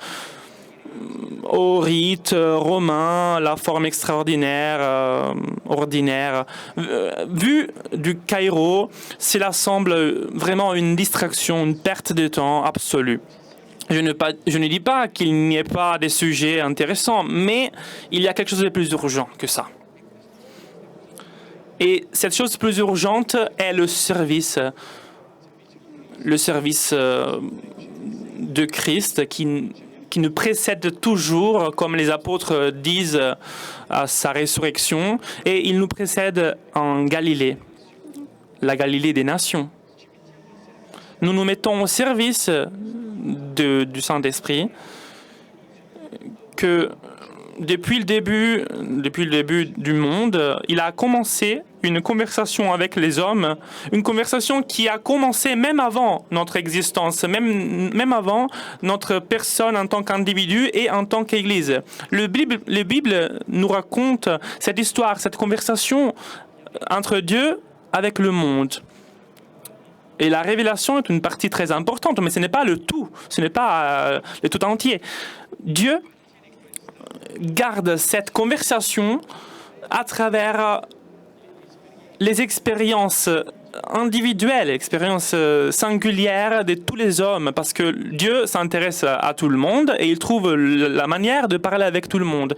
au rite romain, la forme extraordinaire, ordinaire. Vu du Caïro, cela semble vraiment une distraction, une perte de temps absolue. Je ne dis pas qu'il n'y ait pas des sujets intéressants, mais il y a quelque chose de plus urgent que ça. Et cette chose plus urgente est le service de Christ qui nous précède toujours, comme les apôtres disent à sa résurrection, et il nous précède en Galilée, la Galilée des nations. Nous nous mettons au service du Saint-Esprit, que depuis le début du monde, il a commencé une conversation avec les hommes, une conversation qui a commencé même avant notre existence, même avant notre personne en tant qu'individu et en tant qu'Église. La Bible nous raconte cette histoire, cette conversation entre Dieu avec le monde. Et la révélation est une partie très importante, mais ce n'est pas le tout, ce n'est pas le tout entier. Dieu garde cette conversation à travers les expériences individuelles, expériences singulières de tous les hommes, parce que Dieu s'intéresse à tout le monde et il trouve la manière de parler avec tout le monde.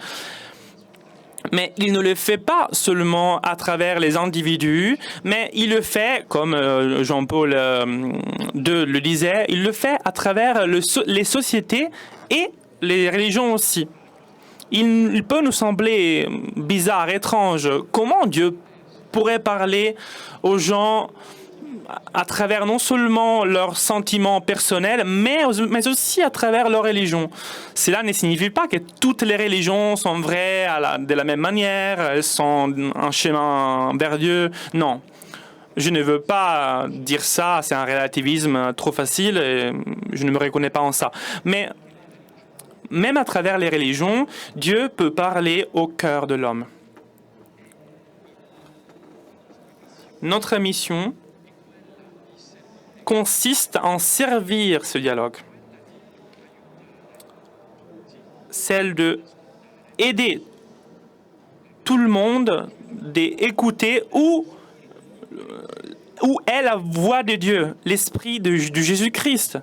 Mais il ne le fait pas seulement à travers les individus, mais il le fait, comme Jean-Paul II le disait, il le fait à travers les sociétés et les religions aussi. Il peut nous sembler bizarre, étrange. Comment Dieu pourrait parler aux gens à travers non seulement leurs sentiments personnels, mais aussi à travers leur religion? Cela ne signifie pas que toutes les religions sont vraies de la même manière, elles sont un chemin vers Dieu. Non, je ne veux pas dire ça, c'est un relativisme trop facile et je ne me reconnais pas en ça. Mais même à travers les religions, Dieu peut parler au cœur de l'homme. Notre mission consiste en servir ce dialogue. Celle de aider tout le monde d'écouter où est la voix de Dieu, l'esprit de Jésus-Christ.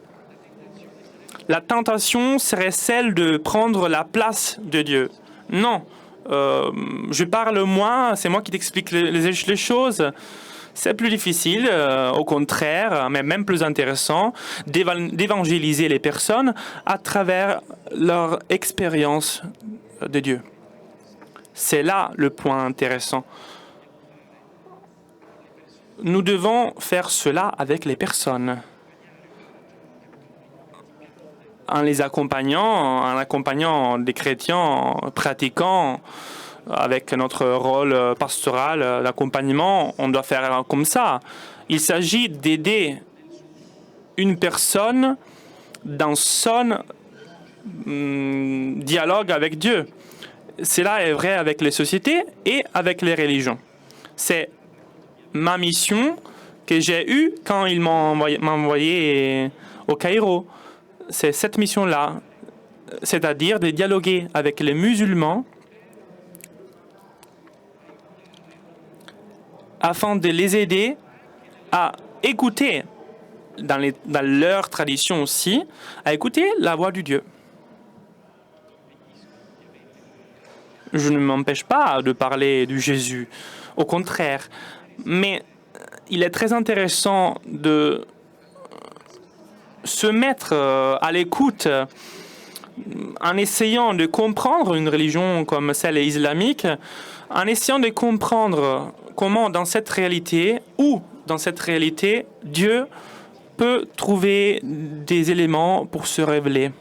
La tentation serait celle de prendre la place de Dieu. Non, je parle moi, c'est moi qui t'explique les choses. C'est plus difficile, au contraire, mais même plus intéressant, d'évangéliser les personnes à travers leur expérience de Dieu. C'est là le point intéressant. Nous devons faire cela avec les personnes. En les accompagnant, en accompagnant des chrétiens pratiquants, avec notre rôle pastoral d'accompagnement, on doit faire comme ça. Il s'agit d'aider une personne dans son dialogue avec Dieu. Cela est vrai avec les sociétés et avec les religions. C'est ma mission que j'ai eue quand ils m'ont envoyé au Cairo. C'est cette mission-là, c'est-à-dire de dialoguer avec les musulmans afin de les aider à écouter, dans leur tradition aussi, à écouter la voix du Dieu. Je ne m'empêche pas de parler de Jésus, au contraire. Mais il est très intéressant de se mettre à l'écoute en essayant de comprendre une religion comme celle islamique, en essayant de comprendre comment dans cette réalité, Dieu peut trouver des éléments pour se révéler.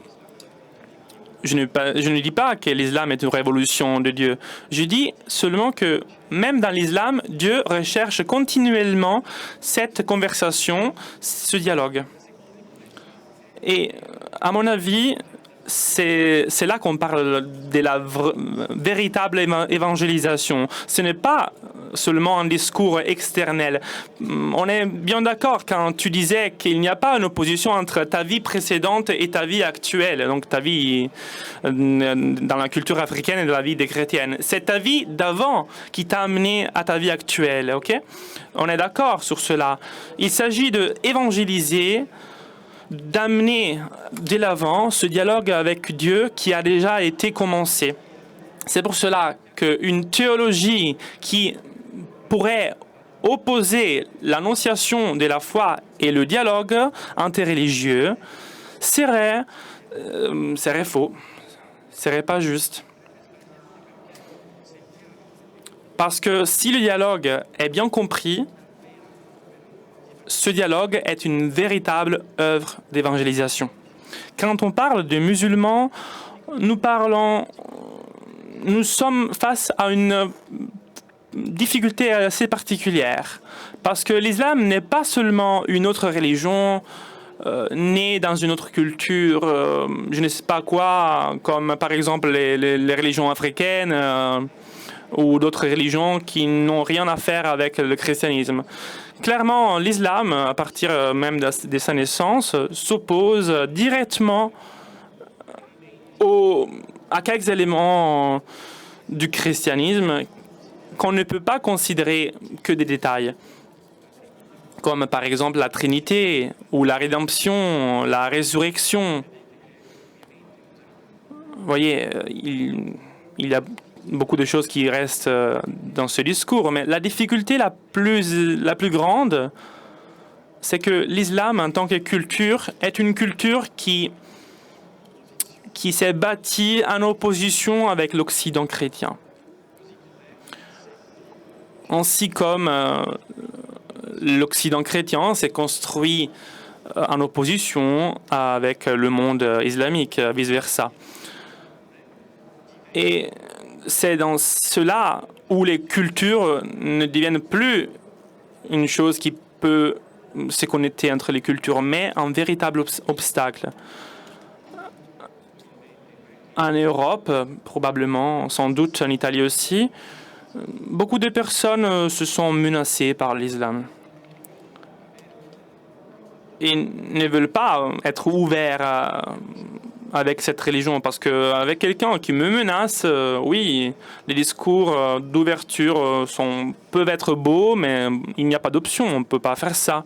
Je ne dis pas que l'islam est une révolution de Dieu. Je dis seulement que même dans l'islam, Dieu recherche continuellement cette conversation, ce dialogue. Et à mon avis, c'est là qu'on parle de la véritable évangélisation. Ce n'est pas seulement un discours externel. On est bien d'accord quand tu disais qu'il n'y a pas une opposition entre ta vie précédente et ta vie actuelle, donc ta vie dans la culture africaine et de la vie des chrétiennes. C'est ta vie d'avant qui t'a amené à ta vie actuelle, ok? On est d'accord sur cela. Il s'agit d'évangéliser, d'amener de l'avant ce dialogue avec Dieu qui a déjà été commencé. C'est pour cela qu'une théologie qui pourrait opposer l'annonciation de la foi et le dialogue interreligieux serait faux, serait pas juste. Parce que si le dialogue est bien compris, ce dialogue est une véritable œuvre d'évangélisation. Quand on parle de musulmans, nous sommes face à une difficulté assez particulière. Parce que l'islam n'est pas seulement une autre religion née dans une autre culture, je ne sais pas quoi, comme par exemple les religions africaines ou d'autres religions qui n'ont rien à faire avec le christianisme. Clairement, l'islam, à partir même de sa naissance, s'oppose directement à quelques éléments du christianisme qu'on ne peut pas considérer que des détails, comme par exemple la Trinité ou la rédemption, la résurrection. Vous voyez, il y a beaucoup de choses qui restent dans ce discours, mais la difficulté la plus grande, c'est que l'islam, en tant que culture, est une culture qui s'est bâtie en opposition avec l'Occident chrétien. Ainsi comme l'Occident chrétien s'est construit en opposition avec le monde islamique, vice-versa. Et c'est dans cela où les cultures ne deviennent plus une chose qui peut se connecter entre les cultures, mais un véritable obstacle. En Europe, probablement, sans doute en Italie aussi, beaucoup de personnes se sont menacées par l'islam et ne veulent pas être ouverts avec cette religion, parce qu'avec quelqu'un qui me menace, oui, les discours d'ouverture peuvent être beaux, mais il n'y a pas d'option, on ne peut pas faire ça.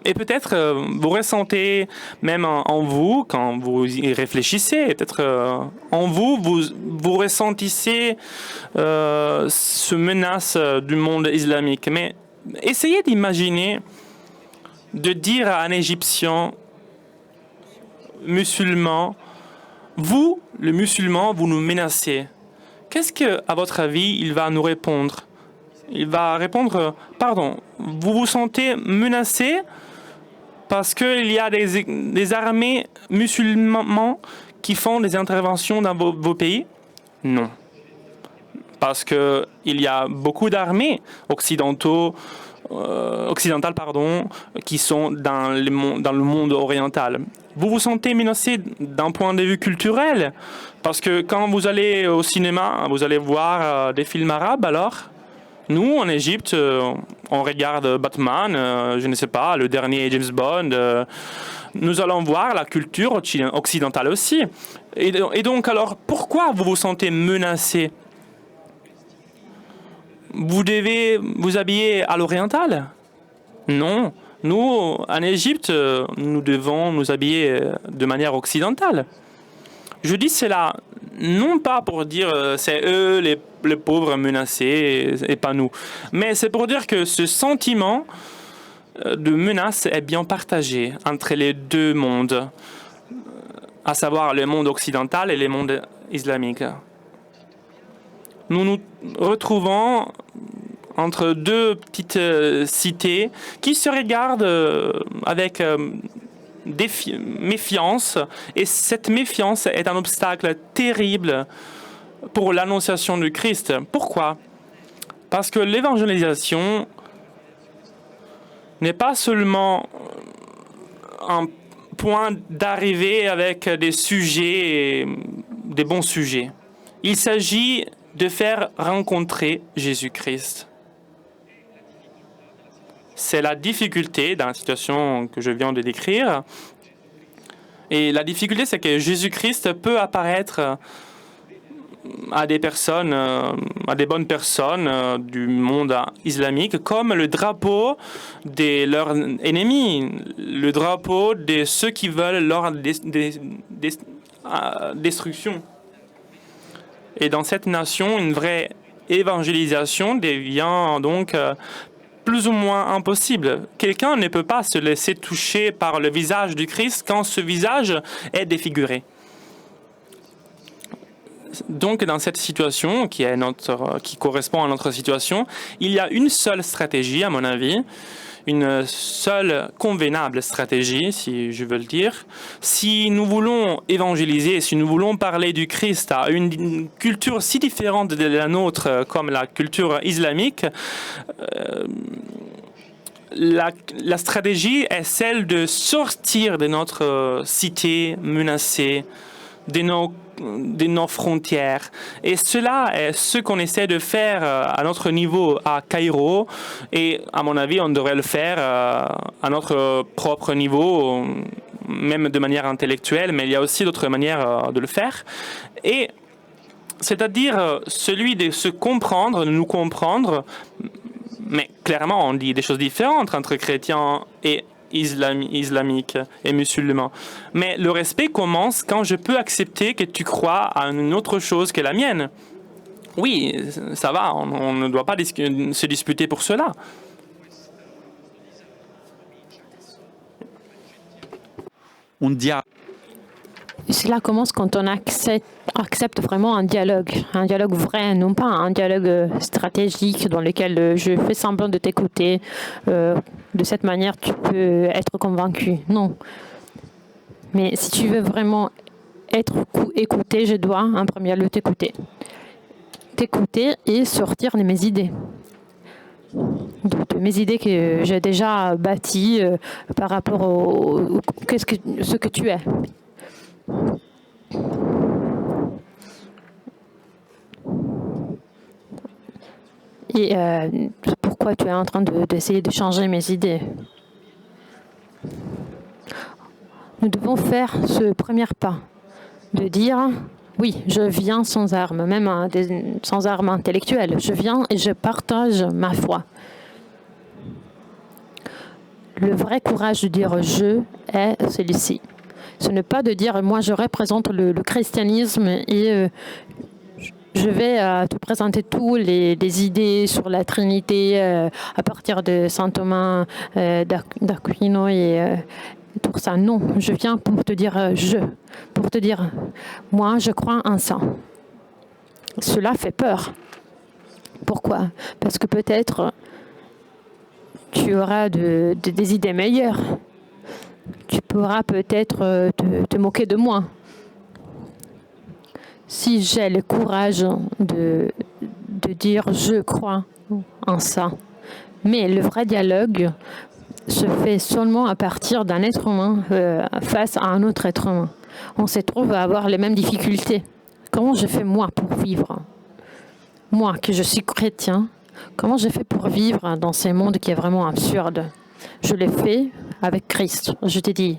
Et peut-être vous ressentez même en vous, quand vous y réfléchissez, peut-être en vous, vous ressentissez ce menace du monde islamique. Mais essayez d'imaginer, de dire à un Égyptien musulman, vous, le musulman, vous nous menacez. Qu'est-ce que, à votre avis, il va nous répondre? Il va répondre, pardon, vous vous sentez menacé parce qu'il y a des armées musulmanes qui font des interventions dans vos pays? Non. Parce qu'il y a beaucoup d'armées occidentales qui sont dans le monde oriental. Vous vous sentez menacé d'un point de vue culturel? Parce que quand vous allez au cinéma, vous allez voir des films arabes alors? Nous, en Égypte, on regarde Batman, je ne sais pas, le dernier James Bond. Nous allons voir la culture occidentale aussi. Et donc, alors, pourquoi vous vous sentez menacé? Vous devez vous habiller à l'oriental? Non. Nous, en Égypte, nous devons nous habiller de manière occidentale. Je dis cela non pas pour dire c'est eux les pauvres menacés et pas nous, mais c'est pour dire que ce sentiment de menace est bien partagé entre les deux mondes, à savoir le monde occidental et le monde islamique. Nous nous retrouvons entre deux petites cités qui se regardent avec méfiance, et cette méfiance est un obstacle terrible pour l'annonciation du Christ. Pourquoi? Parce que l'évangélisation n'est pas seulement un point d'arrivée avec des sujets, des bons sujets. Il s'agit de faire rencontrer Jésus-Christ. C'est la difficulté dans la situation que je viens de décrire. Et la difficulté, c'est que Jésus-Christ peut apparaître à des personnes, à des bonnes personnes du monde islamique, comme le drapeau de leurs ennemis, le drapeau de ceux qui veulent leur destruction. Et dans cette nation, une vraie évangélisation devient donc plus ou moins impossible. Quelqu'un ne peut pas se laisser toucher par le visage du Christ quand ce visage est défiguré. Donc, dans cette situation, qui correspond à notre situation, il y a une seule stratégie, à mon avis, une seule convenable stratégie, si je veux le dire. Si nous voulons évangéliser, si nous voulons parler du Christ à une culture si différente de la nôtre, comme la culture islamique, la stratégie est celle de sortir de notre cité menacée, de nos frontières. Et cela est ce qu'on essaie de faire à notre niveau à Cairo. Et à mon avis, on devrait le faire à notre propre niveau, même de manière intellectuelle, mais il y a aussi d'autres manières de le faire. Et c'est-à-dire celui de se comprendre, de nous comprendre, mais clairement on dit des choses différentes entre chrétiens et islamique et musulman. Mais le respect commence quand je peux accepter que tu crois à une autre chose que la mienne. Oui, ça va, on ne doit pas se disputer pour cela. Cela commence quand on accepte vraiment un dialogue vrai, non pas un dialogue stratégique dans lequel je fais semblant de t'écouter. De cette manière, tu peux être convaincu. Non. Mais si tu veux vraiment être écouté, je dois en premier lieu t'écouter. T'écouter et sortir de mes idées. De mes idées que j'ai déjà bâties par rapport ce que tu es. Et pourquoi tu es en train d'essayer de changer mes idées? Nous devons faire ce premier pas, de dire oui, je viens sans armes, même sans armes intellectuelles. Je viens et je partage ma foi. Le vrai courage de dire « je » est celui-ci. Ce n'est pas de dire « moi je représente le christianisme et je vais te présenter toutes les idées sur la Trinité à partir de saint Thomas d'Aquino et tout ça. » Non, je viens pour te dire « je », pour te dire « moi je crois en ça ». Cela fait peur. Pourquoi? Parce que peut-être tu auras des idées meilleures. Tu pourras peut-être te moquer de moi. Si j'ai le courage de dire « je crois en ça », mais le vrai dialogue se fait seulement à partir d'un être humain face à un autre être humain. On se trouve à avoir les mêmes difficultés. Comment je fais moi pour vivre? Moi, que je suis chrétien, comment je fais pour vivre dans ce monde qui est vraiment absurde? Je l'ai fait avec Christ. Je t'ai dit,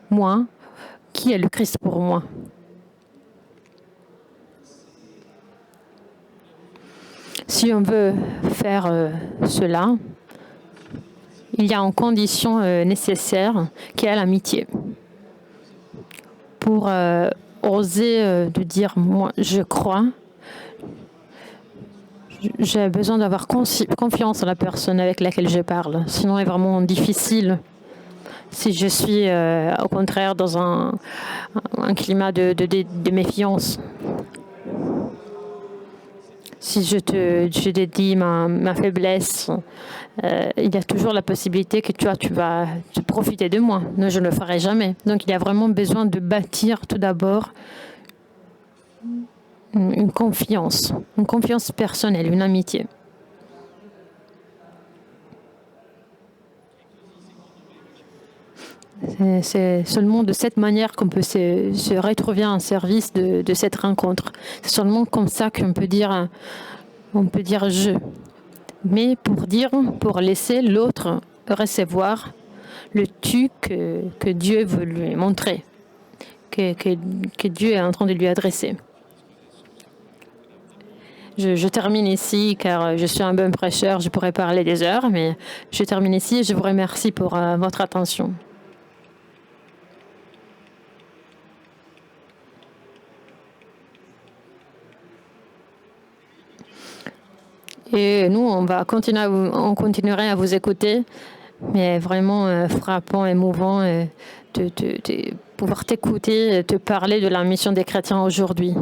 moi, qui est le Christ pour moi? Si on veut faire cela, il y a une condition nécessaire qui est l'amitié. Pour oser de dire, moi, je crois, j'ai besoin d'avoir confiance en la personne avec laquelle je parle. Sinon, c'est vraiment difficile. Si je suis, au contraire, dans un climat de méfiance. Si je te dis ma faiblesse, il y a toujours la possibilité que tu vas te profiter de moi. Non, je ne le ferai jamais. Donc, il y a vraiment besoin de bâtir tout d'abord une confiance personnelle, une amitié. C'est seulement de cette manière qu'on peut se retrouver en service de cette rencontre. C'est seulement comme ça qu'on peut dire je. Mais pour laisser l'autre recevoir le tu que Dieu veut lui montrer, que Dieu est en train de lui adresser. Je termine ici car je suis un bon prêcheur, je pourrais parler des heures, mais je termine ici et je vous remercie pour votre attention. Et nous, on continuerait à vous écouter, mais vraiment frappant, émouvant de pouvoir t'écouter, te parler de la mission des chrétiens aujourd'hui.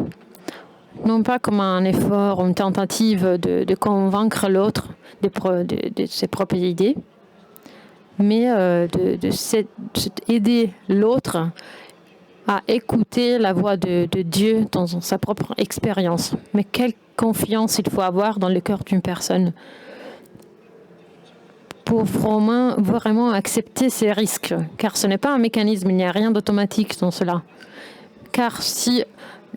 Non pas comme un effort, une tentative de convaincre l'autre de ses propres idées, mais aider l'autre à écouter la voix de Dieu dans sa propre expérience. Mais quelle confiance il faut avoir dans le cœur d'une personne pour vraiment accepter ces risques, car ce n'est pas un mécanisme, il n'y a rien d'automatique dans cela. Car si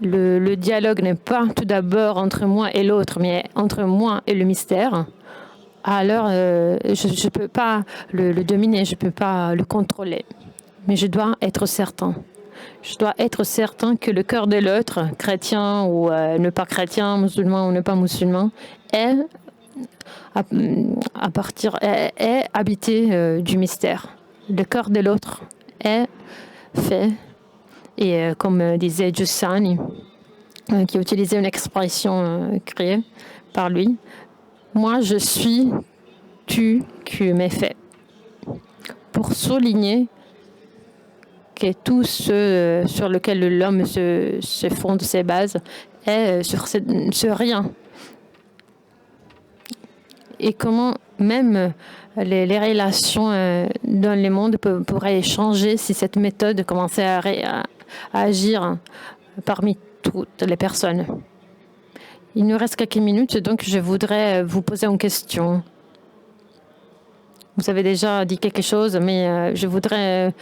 le dialogue n'est pas tout d'abord entre moi et l'autre, mais entre moi et le mystère, alors je ne peux pas le dominer, je ne peux pas le contrôler. Mais je dois être certain. Je dois être certain que le cœur de l'autre, chrétien ou ne pas chrétien, musulman ou ne pas musulman, est habité du mystère. Le cœur de l'autre est fait. Et comme disait Giussani, qui utilisait une expression créée par lui, moi je suis, tu qui m'es fait. Pour souligner que tout ce sur lequel l'homme se fonde ses bases est sur ce rien. Et comment même les relations dans le monde pourraient changer si cette méthode commençait à agir parmi toutes les personnes. Il nous reste quelques minutes, donc je voudrais vous poser une question. Vous avez déjà dit quelque chose, mais je voudrais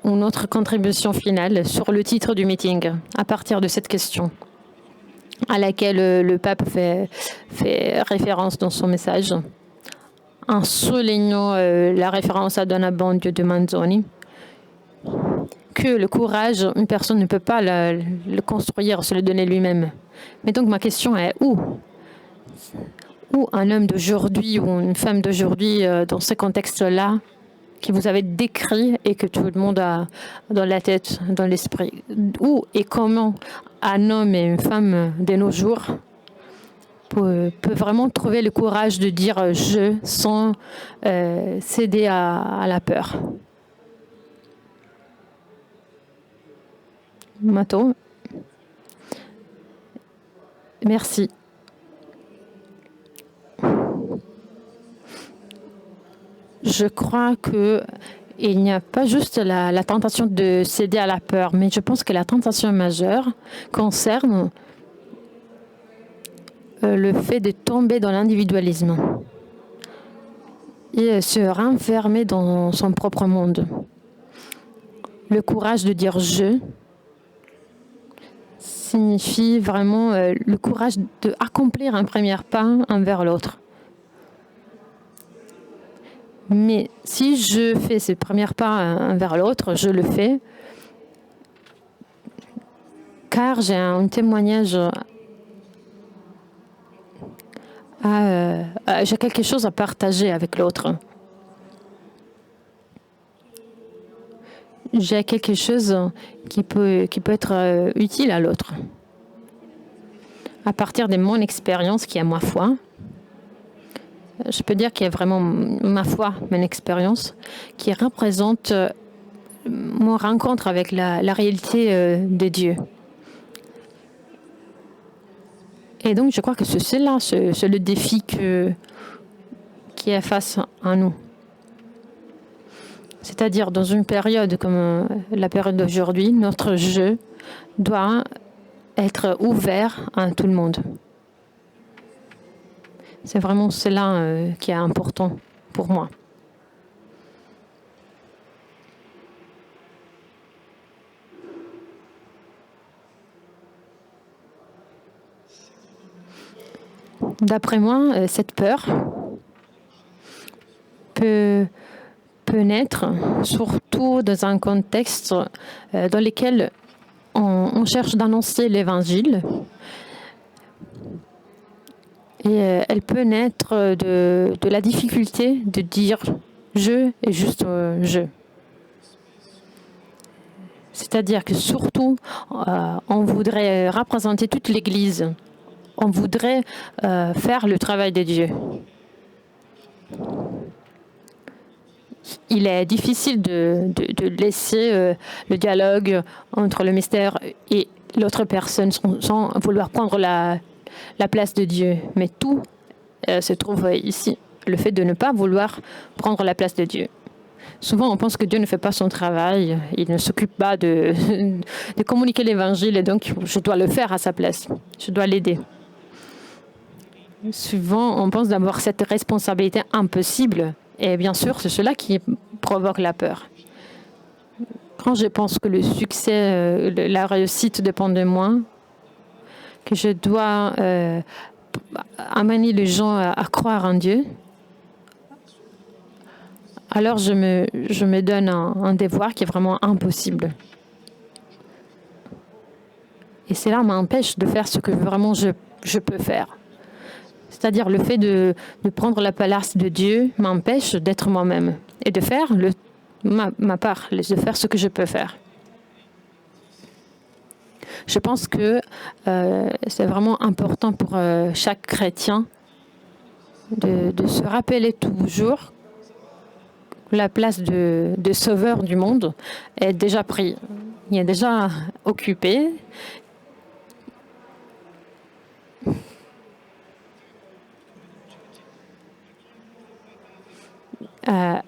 une autre contribution finale sur le titre du meeting, à partir de cette question, à laquelle le pape fait référence dans son message, en soulignant la référence à Don Abbondio de Manzoni, que le courage, une personne ne peut pas le construire, se le donner lui-même. Mais donc ma question est où un homme d'aujourd'hui ou une femme d'aujourd'hui, dans ce contexte-là, que vous avez décrit et que tout le monde a dans la tête, dans l'esprit. Où et comment un homme et une femme de nos jours peut vraiment trouver le courage de dire je sans céder à la peur. Mato. Merci. Je crois qu'il n'y a pas juste la tentation de céder à la peur, mais je pense que la tentation majeure concerne le fait de tomber dans l'individualisme et se renfermer dans son propre monde. Le courage de dire « je » signifie vraiment le courage d'accomplir un premier pas envers l'autre. Mais si je fais ce premier pas envers l'autre, je le fais car j'ai un témoignage, j'ai quelque chose à partager avec l'autre. J'ai quelque chose qui peut être utile à l'autre. À partir de mon expérience, qui est ma foi, je peux dire qu'il y a vraiment ma foi, mon expérience, qui représente mon rencontre avec la réalité de Dieu. Et donc, je crois que c'est là, c'est le défi qui est face à nous. C'est-à-dire, dans une période comme la période d'aujourd'hui, notre jeu doit être ouvert à tout le monde. C'est vraiment cela qui est important pour moi. D'après moi, cette peur peut naître surtout dans un contexte dans lequel on cherche d'annoncer l'Évangile. Et elle peut naître de la difficulté de dire « je » et juste « je ». C'est-à-dire que surtout, on voudrait représenter toute l'Église. On voudrait faire le travail de Dieu. Il est difficile de laisser le dialogue entre le mystère et l'autre personne sans vouloir prendre la place de Dieu. Mais tout se trouve ici. Le fait de ne pas vouloir prendre la place de Dieu. Souvent, on pense que Dieu ne fait pas son travail. Il ne s'occupe pas de communiquer l'Évangile et donc je dois le faire à sa place. Je dois l'aider. Souvent, on pense d'avoir cette responsabilité impossible. Et bien sûr, c'est cela qui provoque la peur. Quand je pense que le succès, la réussite dépend de moi, que je dois amener les gens à croire en Dieu, alors je me donne un devoir qui est vraiment impossible. Et cela m'empêche de faire ce que vraiment je peux faire. C'est-à-dire le fait de prendre la place de Dieu m'empêche d'être moi-même et de faire ma part, de faire ce que je peux faire. Je pense que c'est vraiment important pour chaque chrétien de se rappeler toujours que la place de sauveur du monde est déjà prise. Il est déjà occupé.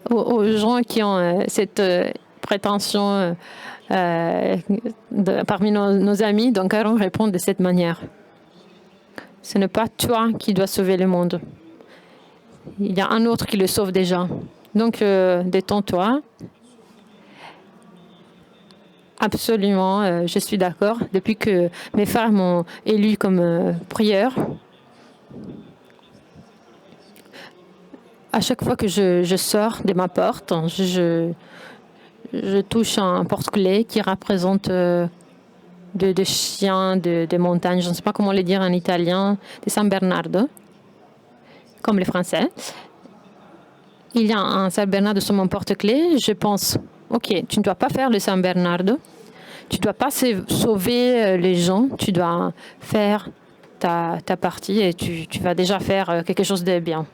Aux gens qui ont cette prétention parmi nos amis, donc allons répondre de cette manière. Ce n'est pas toi qui dois sauver le monde. Il y a un autre qui le sauve déjà. Donc, détends-toi. Absolument, je suis d'accord. Depuis que mes frères m'ont élu comme prieur, à chaque fois que je sors de ma porte, je touche un porte-clés qui représente des chiens, des montagnes, je ne sais pas comment le dire en italien, de San Bernardo, comme les Français. il y a un Saint Bernardo sur mon porte-clés, je pense, ok, tu ne dois pas faire le Saint Bernardo, tu ne dois pas sauver les gens, tu dois faire ta partie et tu vas déjà faire quelque chose de bien.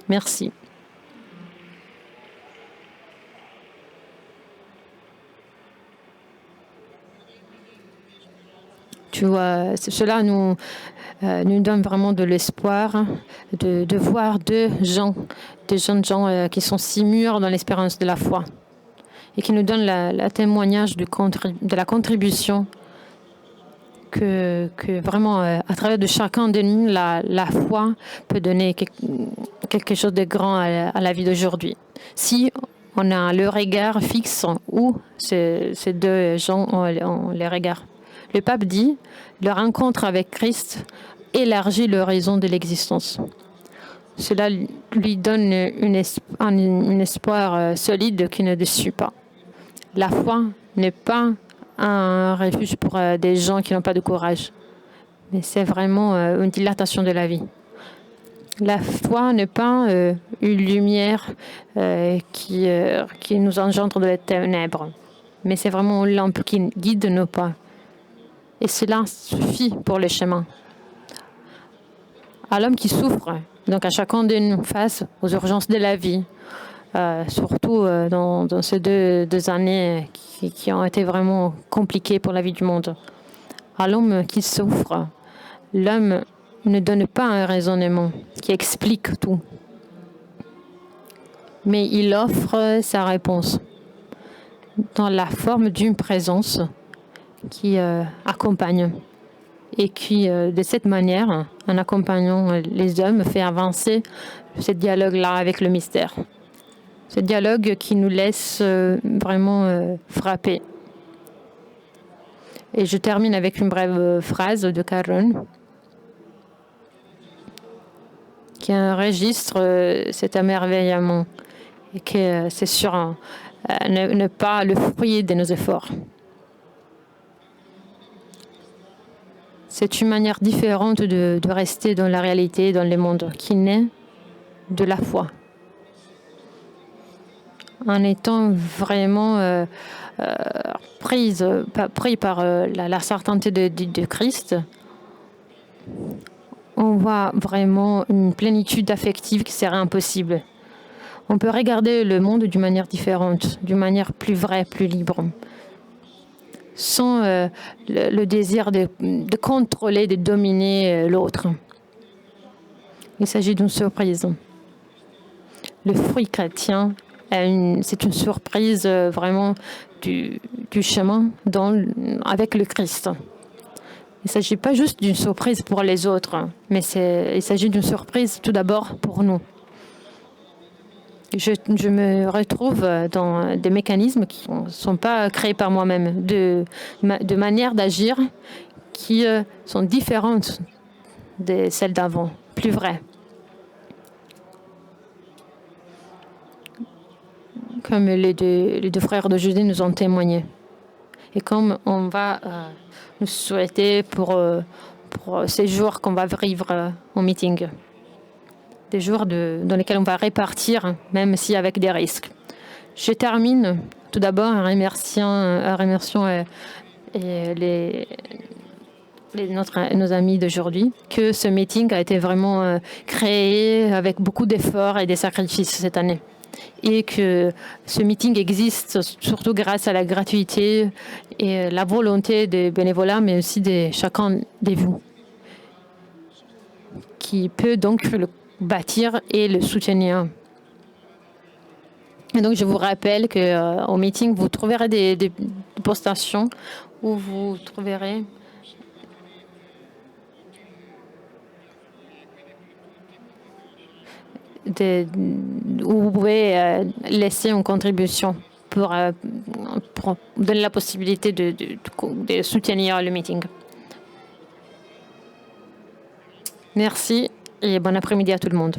Merci. Tu vois, cela nous donne vraiment de l'espoir de voir des jeunes gens qui sont si mûrs dans l'espérance de la foi et qui nous donnent le témoignage de la contribution que vraiment, à travers de chacun de nous, la foi peut donner quelque chose de grand à la vie d'aujourd'hui. Si on a le regard fixe où ces deux gens ont les regards. Le pape dit, le rencontre avec Christ élargit l'horizon de l'existence. Cela lui donne un espoir solide qui ne déçoit pas. La foi n'est pas un refuge pour des gens qui n'ont pas de courage, mais c'est vraiment une dilatation de la vie. La foi n'est pas une lumière qui nous engendre de les ténèbres, mais c'est vraiment une lampe qui guide nos pas. Et cela suffit pour le chemin. À l'homme qui souffre, donc à chacun de nous face aux urgences de la vie, surtout dans ces deux années qui ont été vraiment compliquées pour la vie du monde. À l'homme qui souffre, l'homme ne donne pas un raisonnement qui explique tout, mais il offre sa réponse dans la forme d'une présence qui accompagne et qui, de cette manière, en accompagnant les hommes, fait avancer ce dialogue-là avec le mystère. Ce dialogue qui nous laisse vraiment frapper. Et je termine avec une brève phrase de Caron qui enregistre cet émerveillement et que c'est sûr ne pas le fruit de nos efforts. C'est une manière différente de rester dans la réalité, dans le monde, qui naît de la foi. En étant vraiment pris par la certainté de Christ, on voit vraiment une plénitude affective qui serait impossible. On peut regarder le monde d'une manière différente, d'une manière plus vraie, plus libre, sans le désir de contrôler, de dominer l'autre. Il s'agit d'une surprise. Le fruit chrétien, c'est une surprise vraiment du chemin avec le Christ. Il ne s'agit pas juste d'une surprise pour les autres, mais il s'agit d'une surprise tout d'abord pour nous. Je me retrouve dans des mécanismes qui ne sont pas créés par moi-même, de manières d'agir qui sont différentes de celles d'avant, plus vraies. Comme les deux frères de Judée nous ont témoigné. Et comme on va nous souhaiter pour ces jours qu'on va vivre au meeting. Des jours dans lesquels on va répartir, même si avec des risques. Je termine tout d'abord en remerciant nos amis d'aujourd'hui, que ce meeting a été vraiment créé avec beaucoup d'efforts et de sacrifices cette année. Et que ce meeting existe surtout grâce à la gratuité et la volonté des bénévolats, mais aussi de chacun de vous, qui peut donc le bâtir et le soutenir. Et donc, je vous rappelle qu'au meeting, vous trouverez des postations où vous trouverez où vous pouvez laisser une contribution pour donner la possibilité de soutenir le meeting. Merci et bon après-midi à tout le monde.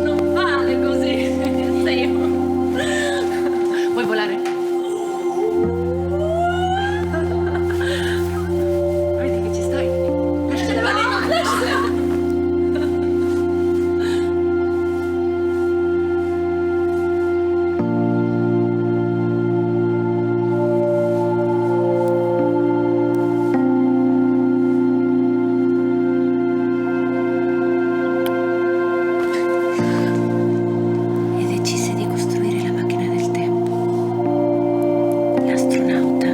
Non vale così. Sei... Vuoi volare? Vedi che ci stai? Lasciate le mani. Lasciate. E decise di costruire la macchina del tempo. L'astronauta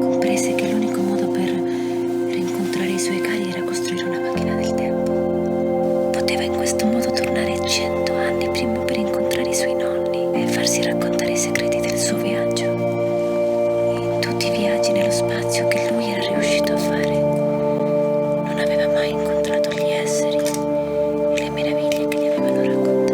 comprese che l'unico modo per rincontrare i suoi cari era costruire una macchina del tempo. Poteva in questo modo tornare 100 anni prima per incontrare i suoi nonni e farsi raccontare i segreti del suo viaggio. In tutti i viaggi nello spazio che lui era riuscito a fare, non aveva mai incontrato gli esseri e le meraviglie che gli avevano raccontato.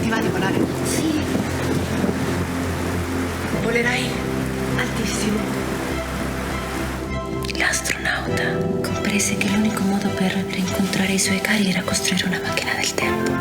Ti va di volare? Sì. Volerai altissimo. L'astronauta comprese che l'unico modo per rincontrare i suoi cari era costruire una macchina del tempo.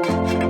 Thank